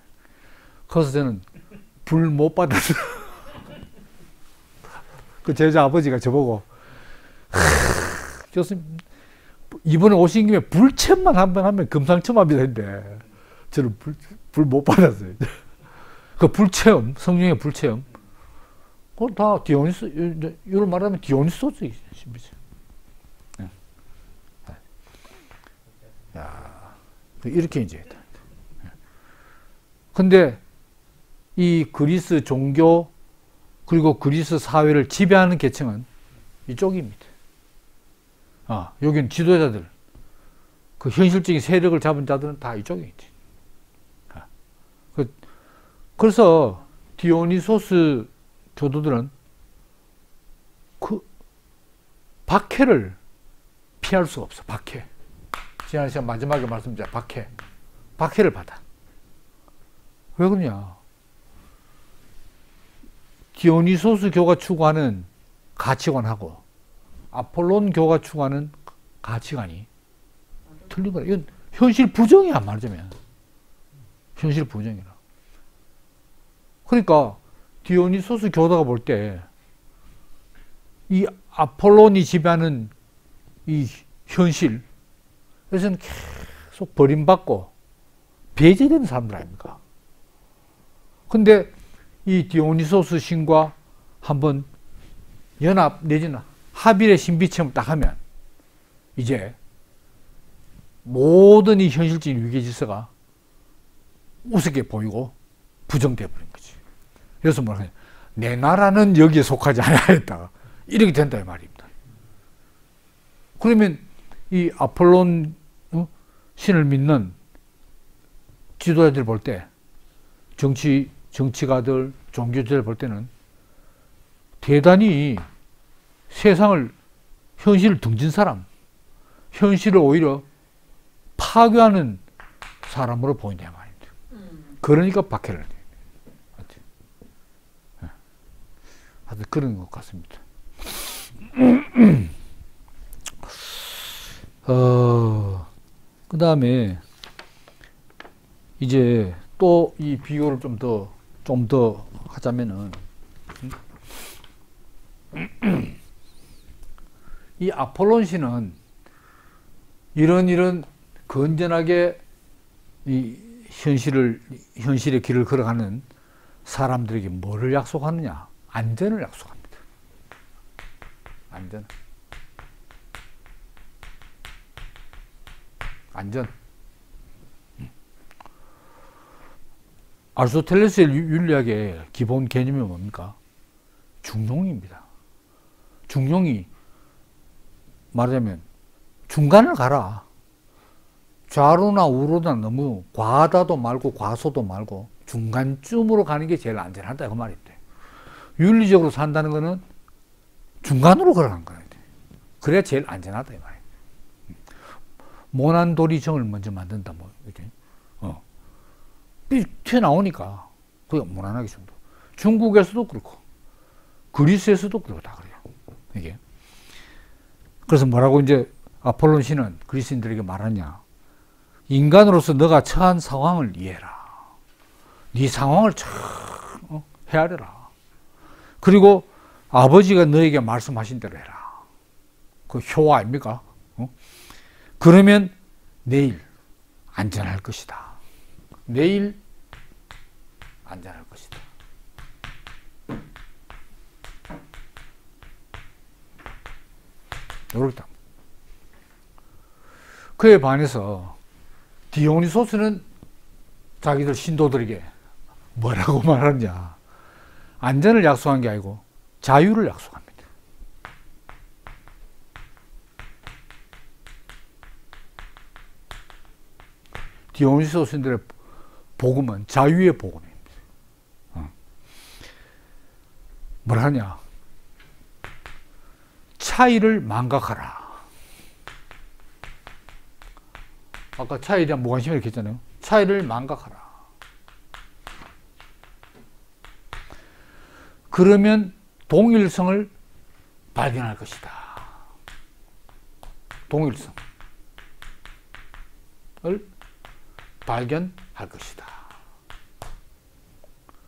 거기서 저는 불 못 받았어요. 그 제자 아버지가 저보고 교수님 이번에 오신 김에 불체험만 한번 하면 금상첨화입니다 했는데 저는 불 못 받았어요. 그 불체험, 성령의 불체험, 그거 다 디오니소, 이걸 말하면 디오니소스 신비죠. 야, 이렇게 이제. 근데 이 그리스 종교 그리고 그리스 사회를 지배하는 계층은 이쪽입니다. 여긴 지도자들, 그 현실적인 세력을 잡은 자들은 다 이쪽에 있지. 그래서 디오니소스 교도들은 그 박해를 피할 수가 없어. 박해. 지난 시간 마지막에 말씀드린 박해를 받아. 왜 그러냐? 디오니소스 교가 추구하는 가치관하고 아폴론 교가 추구하는 가치관이 틀린 거야. 이건 현실 부정이야, 말하자면. 현실 부정이라. 그러니까 디오니소스 교도가 볼 때 이 아폴론이 지배하는 이 현실, 그래서는 계속 버림받고 배제되는 사람들 아닙니까? 근데 이 디오니소스 신과 한번 연합 내지는 합일의 신비체험을 딱 하면 이제 모든 이 현실적인 위계 질서가 우습게 보이고 부정되어 버린 거지. 그래서 뭐라 하냐, 내 나라는 여기에 속하지 않아야 했다가 이렇게 된다 이 말입니다. 그러면 이 아폴론 신을 믿는 지도자들 볼 때, 정치가들, 종교자들 볼 때는 대단히 세상을, 현실을 등진 사람, 현실을 오히려 파괴하는 사람으로 보인다 말입니다. 그러니까 박해를 해야 돼요. 하여튼 그런 것 같습니다. 그 다음에 이제 또 이 비교를 좀 더 좀 더 하자면은, 이 아폴론 신은 이런 건전하게 이 현실의 길을 걸어가는 사람들에게 뭐를 약속하느냐? 안전을 약속합니다. 안전. 아리스토텔레스의 윤리학의 기본 개념이 뭡니까? 중용입니다. 중용이 말하자면 중간을 가라. 좌로나 우로나 너무 과하다도 말고 과소도 말고 중간쯤으로 가는 게 제일 안전하다 그 말입니다. 윤리적으로 산다는 거는 중간으로 걸어가는 거예요. 그래야 제일 안전하다 이 말이에요. 모난도리정을 먼저 만든다 뭐 이렇게 튀어나오니까 그게 무난하게 정도. 중국에서도 그렇고 그리스에서도 그렇고 다 그래요. 이게 그래서 뭐라고 이제 아폴론 신은 그리스인들에게 말하냐? 인간으로서 너가 처한 상황을 이해해라. 네 상황을 참 헤아려라. 그리고 아버지가 너에게 말씀하신 대로 해라. 그 효 아닙니까? 그러면 내일 안전할 것이다. 내일 안전할 것이다. 이렇다. 그에 반해서 디오니소스는 자기들 신도들에게 뭐라고 말하느냐? 안전을 약속한 게 아니고 자유를 약속합니다. 디오니소스들의 복음은 자유의 복음입니다. 뭐라 하냐? 차이를 망각하라. 아까 차이에 대한 무관심을 이렇게 했잖아요. 차이를 망각하라. 그러면 동일성을 발견할 것이다. 동일성을 발견할 것이다.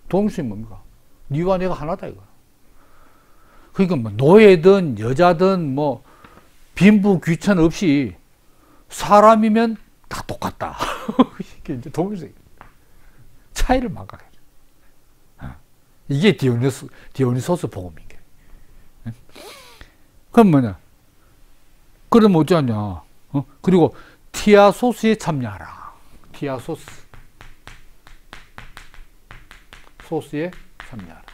동일성이 뭡니까? 니와 내가 하나다 이거. 그러니까 뭐 노예든 여자든 뭐 빈부 귀천 없이 사람이면 다 똑같다. 이게 이제 동일성. 차이를 망각해. 이게 디오니소스 복음인 게. 그럼 뭐냐? 그럼 어쩌냐? 그리고 티아소스에 참여하라. 소스에 참여하라.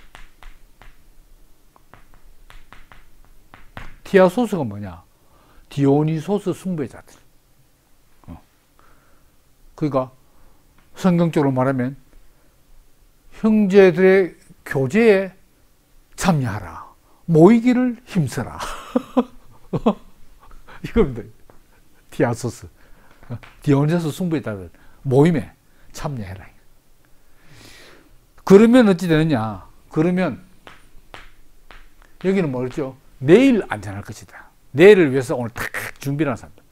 티아소스가 뭐냐? 디오니소스 숭배자들. 그러니까 성경적으로 말하면 형제들의 교제에 참여하라. 모이기를 힘써라. 이겁니다. 티아소스. 디오니소스 숭배자들 모임에 참여해라. 그러면 어찌 되느냐? 그러면 여기는 뭐였죠? 내일 안전할 것이다. 내일을 위해서 오늘 탁 준비를 하는 사람들.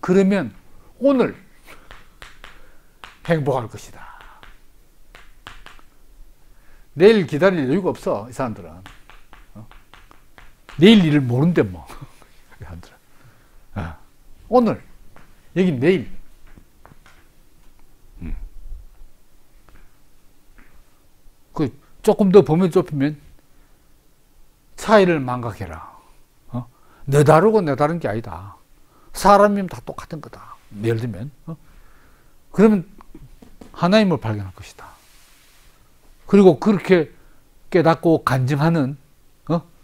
그러면 오늘 행복할 것이다. 내일 기다릴 여유가 없어, 이 사람들은. 내일 일을 모른대, 뭐. 이 사람들은. 오늘, 여기 내일. 그 조금 더 범위 좁히면 차이를 망각해라. 너 다르고 내 다른 게 아니다. 사람이면 다 똑같은 거다. 예를 들면. 그러면 하나님을 발견할 것이다. 그리고 그렇게 깨닫고 간증하는,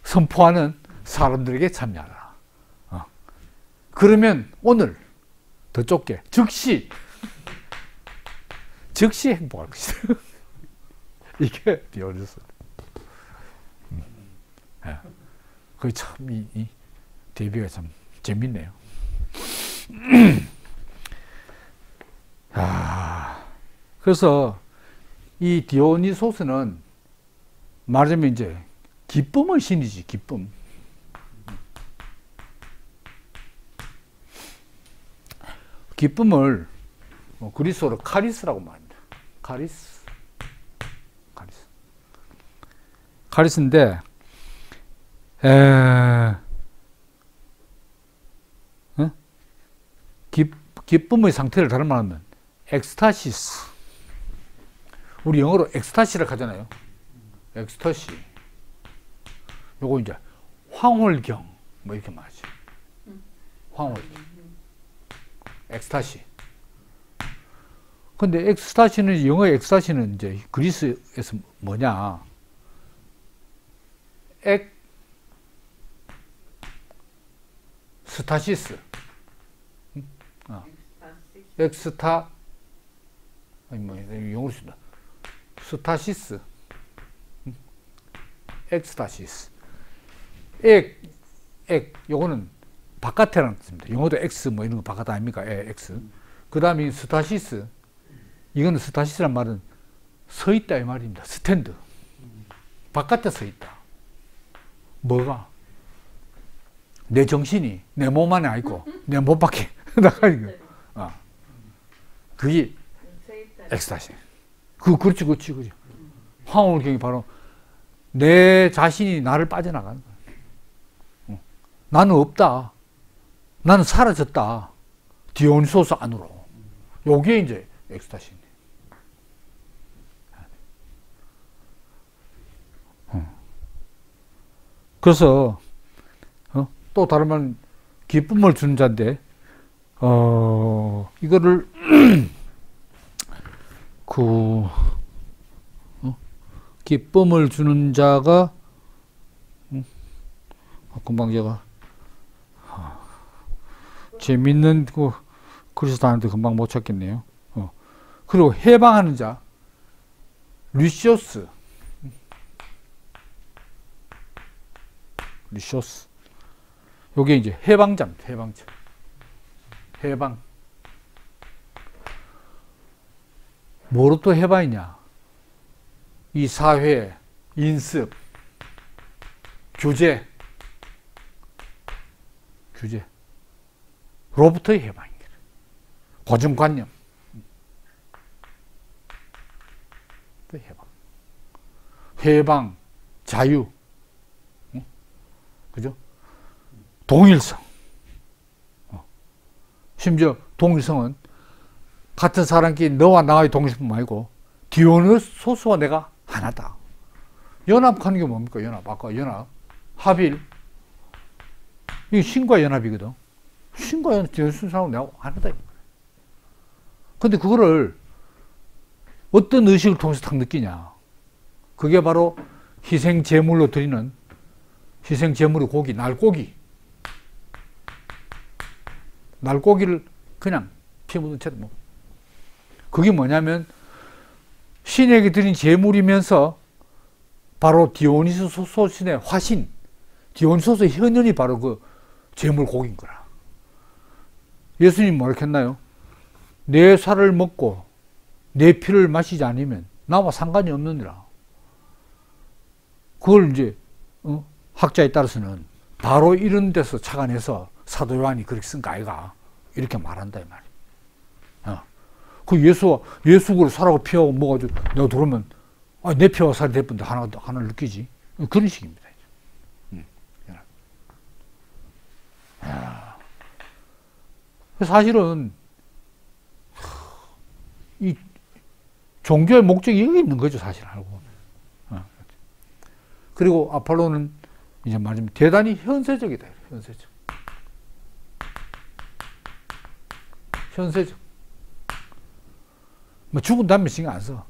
선포하는 사람들에게 참여하라. 그러면 오늘 더 좁게, 즉시 행복할 것이다. 이게 디오니소스. 그게 참, 이 대비가 참 재밌네요. 그래서 이 디오니소스는 말하자면 이제 기쁨의 신이지, 기쁨. 기쁨을 그리스어로 카리스라고 말합니다. 카리스. 카리스인데 기쁨의 상태를 다른 말로 하면 엑스타시스. 우리 영어로 엑스타시를 하잖아요. 엑스타시. 요거 이제 황홀경 뭐 이렇게 말하죠. 황홀경. 엑스타시. 근데 엑스타시는, 영어의 엑스타시는 이제 그리스에서 뭐냐? 스타시스. 영어로 쓴다. 스타시스. 엑스타시스. 요거는 바깥이라는 뜻입니다. 영어도 X 뭐 이런 거 바깥 아닙니까? X. 그 다음에 스타시스. 이거는 스타시스란 말은 서 있다 이 말입니다. 스탠드. 바깥에 서 있다. 뭐가? 내 정신이 내 몸 안에 있고 내 몸 밖에 나가는 거. 그게 엑스타시. 그렇지. 황홀경이 바로 내 자신이 나를 빠져나가는 거야. 나는 없다. 나는 사라졌다. 디오니소스 안으로. 요게 이제 엑스타시입니다. 그래서 또 다른 말 기쁨을 주는 자인데 이거를 기쁨을 주는 자가 금방 제가 재밌는 글에서 다는데 금방 못 찾겠네요. 그리고 해방하는 자 루시오스. 요게 이제 해방자입니다. 해방. 뭐로 또 해방이냐? 이 사회, 인습, 규제로부터의 해방입니다. 고정관념. 또 해방, 자유. 그죠? 동일성. 심지어 동일성은 같은 사람끼리 너와 나의 동일성뿐만 아니고 디오니소스와 내가 하나다. 연합하는 게 뭡니까? 아까 연합. 합일. 이게 신과 연합이거든. 신과 연합, 디오니소스하고 내가 하나다. 근데 그거를 어떤 의식을 통해서 딱 느끼냐. 그게 바로 희생 제물로 드리는 희생 제물의 고기, 날고기를 그냥 피 묻은 채로 먹어. 그게 뭐냐면 신에게 드린 제물이면서 바로 디오니소스의 화신, 디오니소스의 현현이 바로 그 제물 고기인 거라. 예수님 뭐라 했나요? 내 살을 먹고 내 피를 마시지 않으면 나와 상관이 없느니라. 그걸 이제 학자에 따라서는 바로 이런 데서 착안해서 사도 요한이 그렇게 쓴 거 아이가 이렇게 말한다 이 말이야. 그 예수를 살하고 피하고 먹어가지고 내가 들어오면 내 피와 살이 대쁜데 하나를 느끼지. 그런 식입니다. 사실은 이 종교의 목적이 여기 있는 거죠, 사실 알고 보면. 그리고 아폴로는 이제 말하자면 대단히 현세적이다. 현세적. 뭐 죽은 다음에 신경 안 써.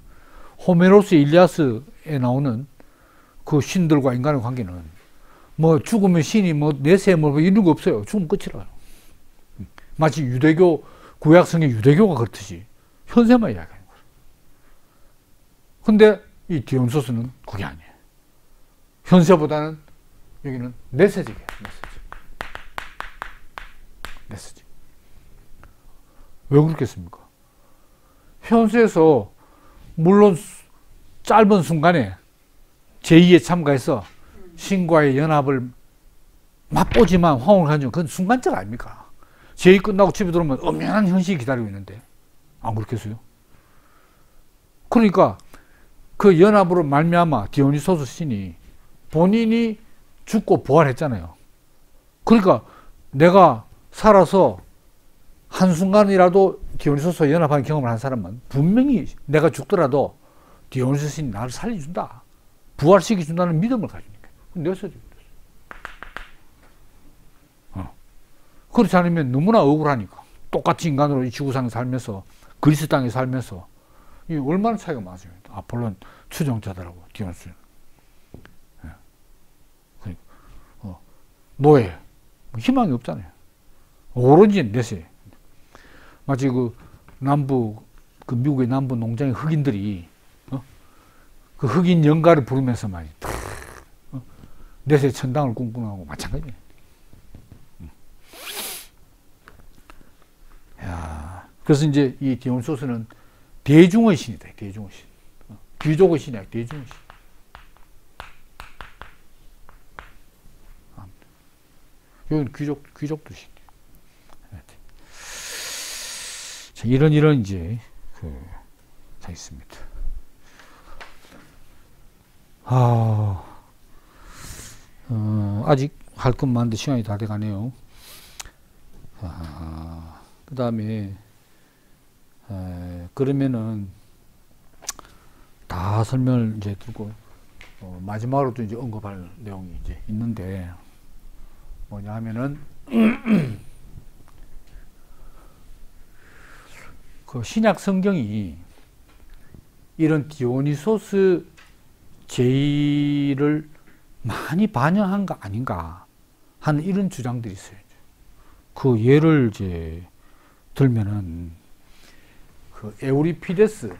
호메로스 일리아스에 나오는 그 신들과 인간의 관계는 뭐 죽으면 신이 뭐 내세 뭐 이런 거 없어요. 죽으면 끝이라요. 마치 유대교 구약성의 유대교가 그렇듯이 현세만 이야기하는 거예요. 근데 이 디온소스는 그게 아니에요. 현세보다는 여기는 내세적이에요. 내세적. 왜 그렇겠습니까? 현세에서 물론 짧은 순간에 제2에 참가해서 신과의 연합을 맛보지만 황홀을 가지고 그건 순간적 아닙니까? 제2 끝나고 집에 들어오면 엄연한 현실이 기다리고 있는데 안 그렇겠어요? 그러니까 그 연합으로 말미암아 디오니소스 신이 본인이 죽고 부활했잖아요. 그러니까 내가 살아서 한순간이라도 디오니소스와 연합한 경험을 한 사람은 분명히 내가 죽더라도 디오니소스는 나를 살려준다, 부활시켜준다는 믿음을 가지니까. 내서 그렇지 않으면 너무나 억울하니까. 똑같이 인간으로 이 지구상에 살면서, 그리스 땅에 살면서 이 얼마나 차이가 많습니다. 아폴론 추종자들하고 디오니소스. 노예, 희망이 없잖아요. 오로지 내세. 마치 그 미국의 남부 농장의 흑인들이 그 흑인 연가를 부르면서 말이 내세 천당을 꿈꾸는 마찬가지예요. 야, 그래서 이제 이 디오니소스는 대중의 신이다. 대중의 신. 귀족의 신이 아니라 대중의 신. 이건 귀족도 신. 이런 이제 다 있습니다. 아직 할 것 많은데 시간이 다 돼가네요. 그 다음에 그러면은 다 설명을 이제 듣고 마지막으로 또 이제 언급할 내용이 이제 있는데 뭐냐 하면은 그 신약 성경이 이런 디오니소스 제의를 많이 반영한 거 아닌가 하는 이런 주장들이 있어요. 그 예를 이제 들면은 그 에우리피데스,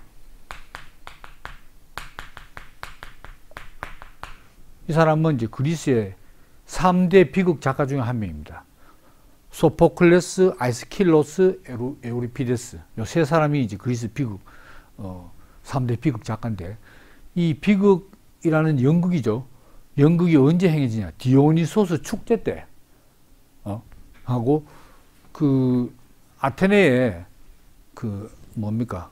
이 사람은 이제 그리스의 3대 비극 작가 중에 한 명입니다. 소포클레스, 아이스킬로스, 에우리피데스. 요 세 사람이 이제 그리스 비극 3대 비극 작가인데, 이 비극이라는 연극이죠. 연극이 언제 행해지냐? 디오니소스 축제 때 하고 그 아테네에 그 뭡니까?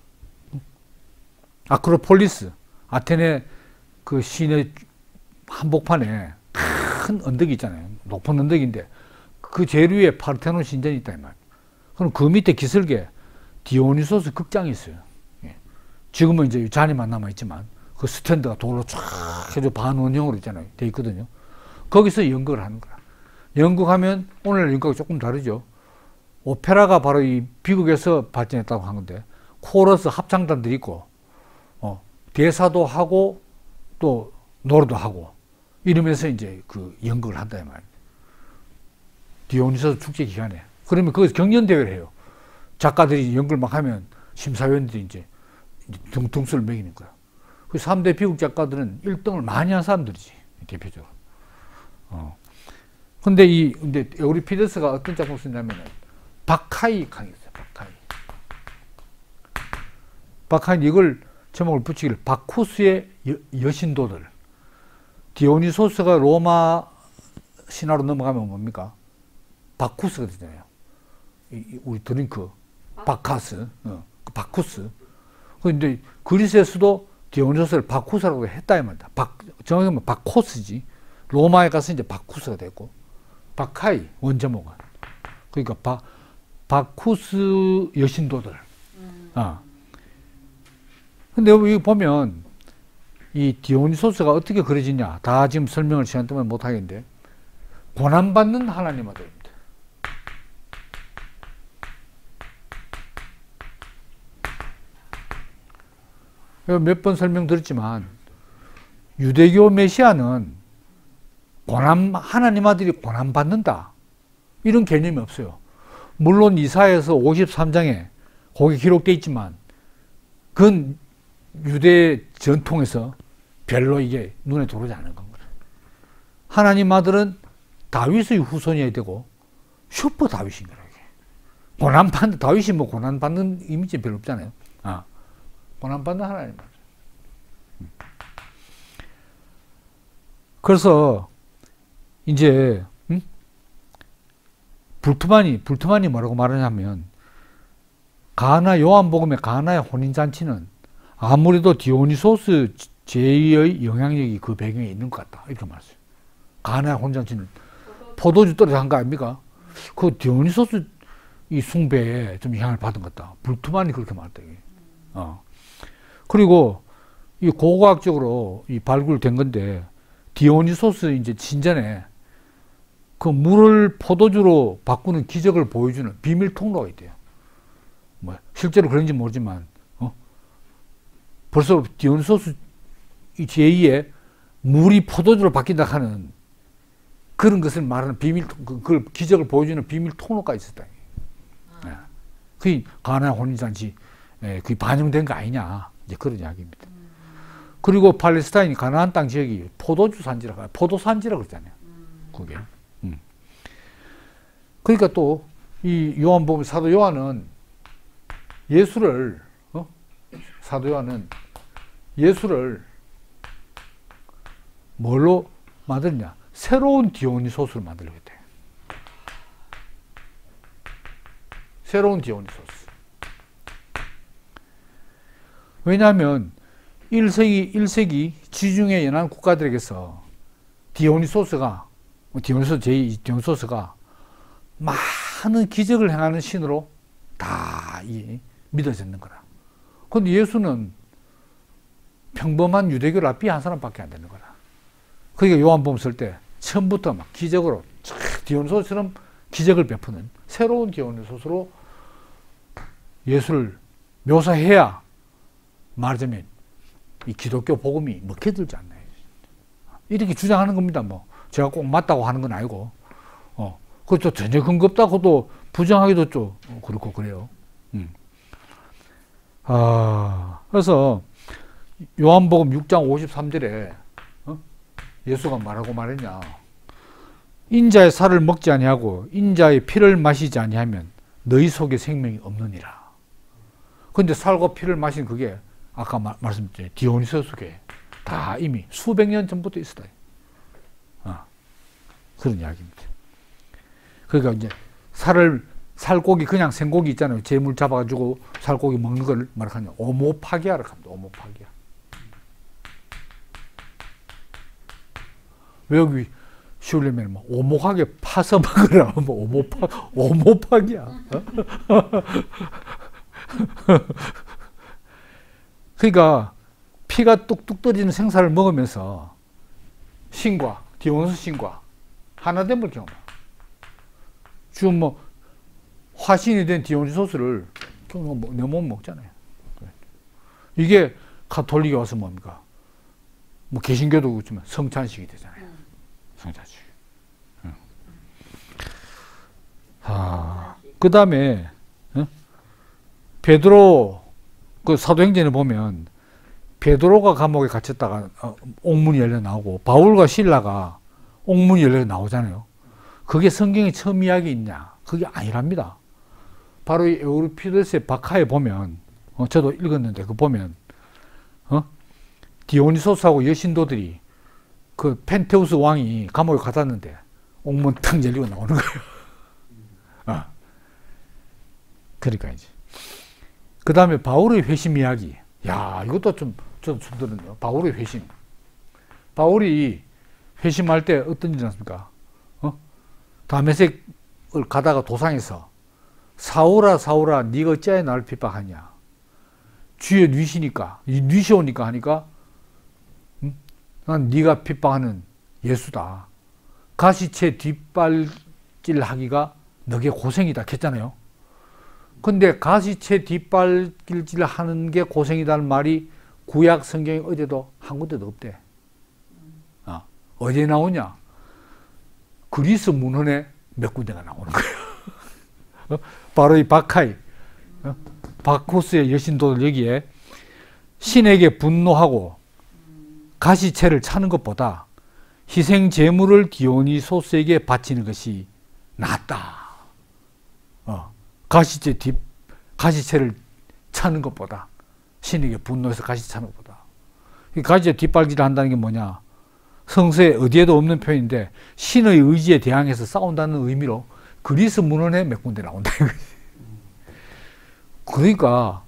아크로폴리스, 아테네 그 시내 한복판에 큰 언덕이 있잖아요. 높은 언덕인데 그 제일 위에 파르테논 신전이 있다 이 말. 그럼 그 밑에 기슭에 디오니소스 극장이 있어요. 예. 지금은 이제 잔이만 남아 있지만 그 스탠드가 돌로 쫙 해서 반원형으로 있잖아요. 돼 있거든요. 거기서 연극을 하는 거야. 연극하면 오늘 연극이 조금 다르죠. 오페라가 바로 이 비극에서 발전했다고 한 건데, 코러스 합창단들이 있고 대사도 하고 또 노래도 하고 이러면서 이제 그 연극을 한다 이 말이에요. 디오니소스 축제 기간에. 그러면 거기서 경연대회를 해요. 작가들이 연극을 막 하면 심사위원들이 이제 등수를 매기는 거야. 그 3대 비극 작가들은 1등을 많이 한 사람들이지, 대표적으로. 근데 에우리피데스가 어떤 작품을 쓰냐면 박하이 강의했어요. 박하이는 이걸 제목을 붙이기를 바쿠스의 여신도들. 디오니소스가 로마 신화로 넘어가면 뭡니까? 바쿠스가 되잖아요. 우리 드링크 바카스, 바쿠스. 그런데 그리스에서도 디오니소스를 바쿠스라고 했다 이 말이다. 정확히 말하면 바코스지. 로마에 가서 이제 바쿠스가 됐고, 박하이 원제목은. 그러니까 바쿠스 여신도들. 근데 여기 보면 이 디오니소스가 어떻게 그려지냐, 다 지금 설명을 시간 때문에 못 하겠는데, 고난받는 하나님 아들입니다. 몇 번 설명드렸지만 유대교 메시아는 하나님 아들이 고난받는다, 이런 개념이 없어요. 물론 이사야서 53장에 거기 기록되어 있지만 그건 유대 전통에서 별로 이게 눈에 들어오지 않은 겁니다. 하나님 아들은 다윗의 후손이어야 되고 슈퍼 다윗인 거예요. 다윗이 뭐 고난받는 이미지 별로 없잖아요. 고난받는 하나님 아들. 그래서 이제 불트만이 뭐라고 말하냐면, 요한복음의 가나의 혼인잔치는 아무래도 디오니소스 제2의 영향력이 그 배경에 있는 것 같다. 이렇게 말했어요. 가나 혼잔치는 포도주 떨어져 한 거 아닙니까? 그 디오니소스 이 숭배에 좀 영향을 받은 것 같다. 불투만이 그렇게 말했다. 그리고 이 고고학적으로 이 발굴된 건데, 디오니소스 이제 진전에 그 물을 포도주로 바꾸는 기적을 보여주는 비밀 통로가 있대요. 뭐 실제로 그런지 모르지만, 벌써 디오니소스 이 제2의 물이 포도주로 바뀐다 하는 그런 것을 말하는 비밀, 그 기적을 보여주는 비밀 통로가 있었다. 그게 가나 혼인잔치, 그게 반영된 거 아니냐, 이제 그런 이야기입니다. 그리고 팔레스타인 가나안 땅 지역이 포도주 산지라, 포도 산지라 그러잖아요. 그게. 그러니까 또 이 요한복음 사도 요한은 예수를 사도 요한은 예수를 뭘로 만들냐? 새로운 디오니소스를 만들려고 했대. 새로운 디오니소스. 왜냐하면 1세기 지중해 연안 국가들에게서 디오니소스가 디오니소스가 많은 기적을 행하는 신으로 다 믿어졌는 거라. 그런데 예수는 평범한 유대교를 앞비한 사람밖에 안 되는 거라. 그러니까 요한복음 쓸 때 처음부터 막 기적으로 디오니소스처럼 기적을 베푸는 새로운 디오니소스로 예수를 묘사해야 말하자면 이 기독교 복음이 먹혀들지 않나요? 이렇게 주장하는 겁니다. 뭐 제가 꼭 맞다고 하는 건 아니고, 그것도 전혀 근거 없다고도 부정하기도 좀 그렇고 그래요. 그래서 요한복음 6장 53절에 예수가 뭐라고 말했냐? 인자의 살을 먹지 아니하고 인자의 피를 마시지 아니하면 너희 속에 생명이 없느니라. 근데 살과 피를 마신 그게 아까 말씀드린 디오니소스계 다 이미 수백 년 전부터 있었다. 그런 이야기입니다. 그러니까 이제 살고기 그냥 생고기 있잖아요. 재물 잡아가지고 살고기 먹는 걸 말하냐? 오모파기아라고 합니다. 오모파기아. 외우기 쉬우려면 뭐 오목하게 파서 먹으라. 뭐 오모파기야. 그러니까 피가 뚝뚝 떨어지는 생사를 먹으면서 신과 디오니소스 신과 하나됨을 경험해. 지금 뭐 화신이 된 디오니소스를 내 몸 먹잖아요. 이게 가톨릭에 와서 뭡니까? 뭐 개신교도 그렇지만 성찬식이 되잖아요. 성찬식. 그 다음에 베드로 그 사도행전에 보면 베드로가 감옥에 갇혔다가 옥문이 열려 나오고 바울과 실라가 옥문이 열려 나오잖아요. 그게 성경에 처음 이야기 있냐? 그게 아니랍니다. 바로 이 에우리피데스의 박하에 보면 저도 읽었는데 그 보면 디오니소스하고 여신도들이 그 펜테우스 왕이 감옥에 갇혔는데 옥문 탁 열리고 나오는 거예요. 그러니까 이제 그 다음에 바울의 회심 이야기. 야, 이것도 저도 좀 들었네요. 바울의 회심. 바울이 회심할 때 어떤 일이 났습니까? 다메섹을 가다가 도상에서 사울아 사울아 네가 어찌하여 나를 핍박하냐? 주의 뉘시 오니까 하니까 난 네가 핍박하는 예수다. 가시체 뒷발질 하기가 너게 고생이다 했잖아요. 근데 가시체 뒷발질 하는 게 고생이라는 말이 구약 성경에 어디도 한 군데도 없대. 어디에 나오냐? 그리스 문헌에 몇 군데가 나오는 거예요. 바로 이 바카이, 바쿠스의 여신도들 여기에 신에게 분노하고 가시체를 차는 것보다 희생 제물을 디오니소스에게 바치는 것이 낫다. 가시체를 차는 것보다, 신에게 분노해서 가시 차는 것보다. 가시체 뒷발질을 한다는 게 뭐냐? 성서에 어디에도 없는 표현인데 신의 의지에 대항해서 싸운다는 의미로 그리스 문헌에 몇 군데 나온다. 그러니까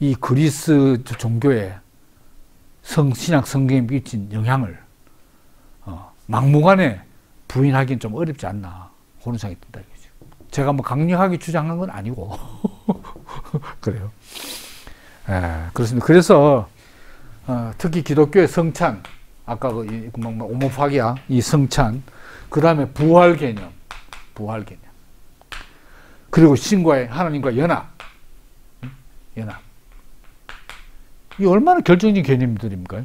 이 그리스 종교에 신약 성경에 미친 영향을 막무가내 부인하기는 좀 어렵지 않나 그런 생각이 든다 이거죠. 제가 뭐 강력하게 주장한 건 아니고 그래요. 그렇습니다. 그래서 특히 기독교의 성찬, 아까 오모파기아 이 성찬, 그 다음에 부활 개념, 그리고 신과의 하나님과 연합. 이 얼마나 결정적인 개념들입니까?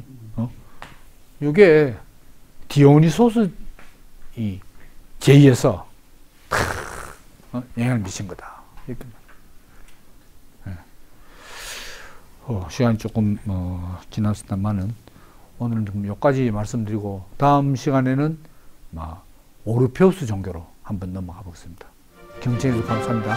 이게 디오니소스 이 제의에서 영향을 미친 거다. 이렇게. 시간이 조금 지났습니다만은 오늘은 좀 여기까지 말씀드리고 다음 시간에는 오르페우스 종교로 한번 넘어가 보겠습니다. 경청해 주셔서 감사합니다.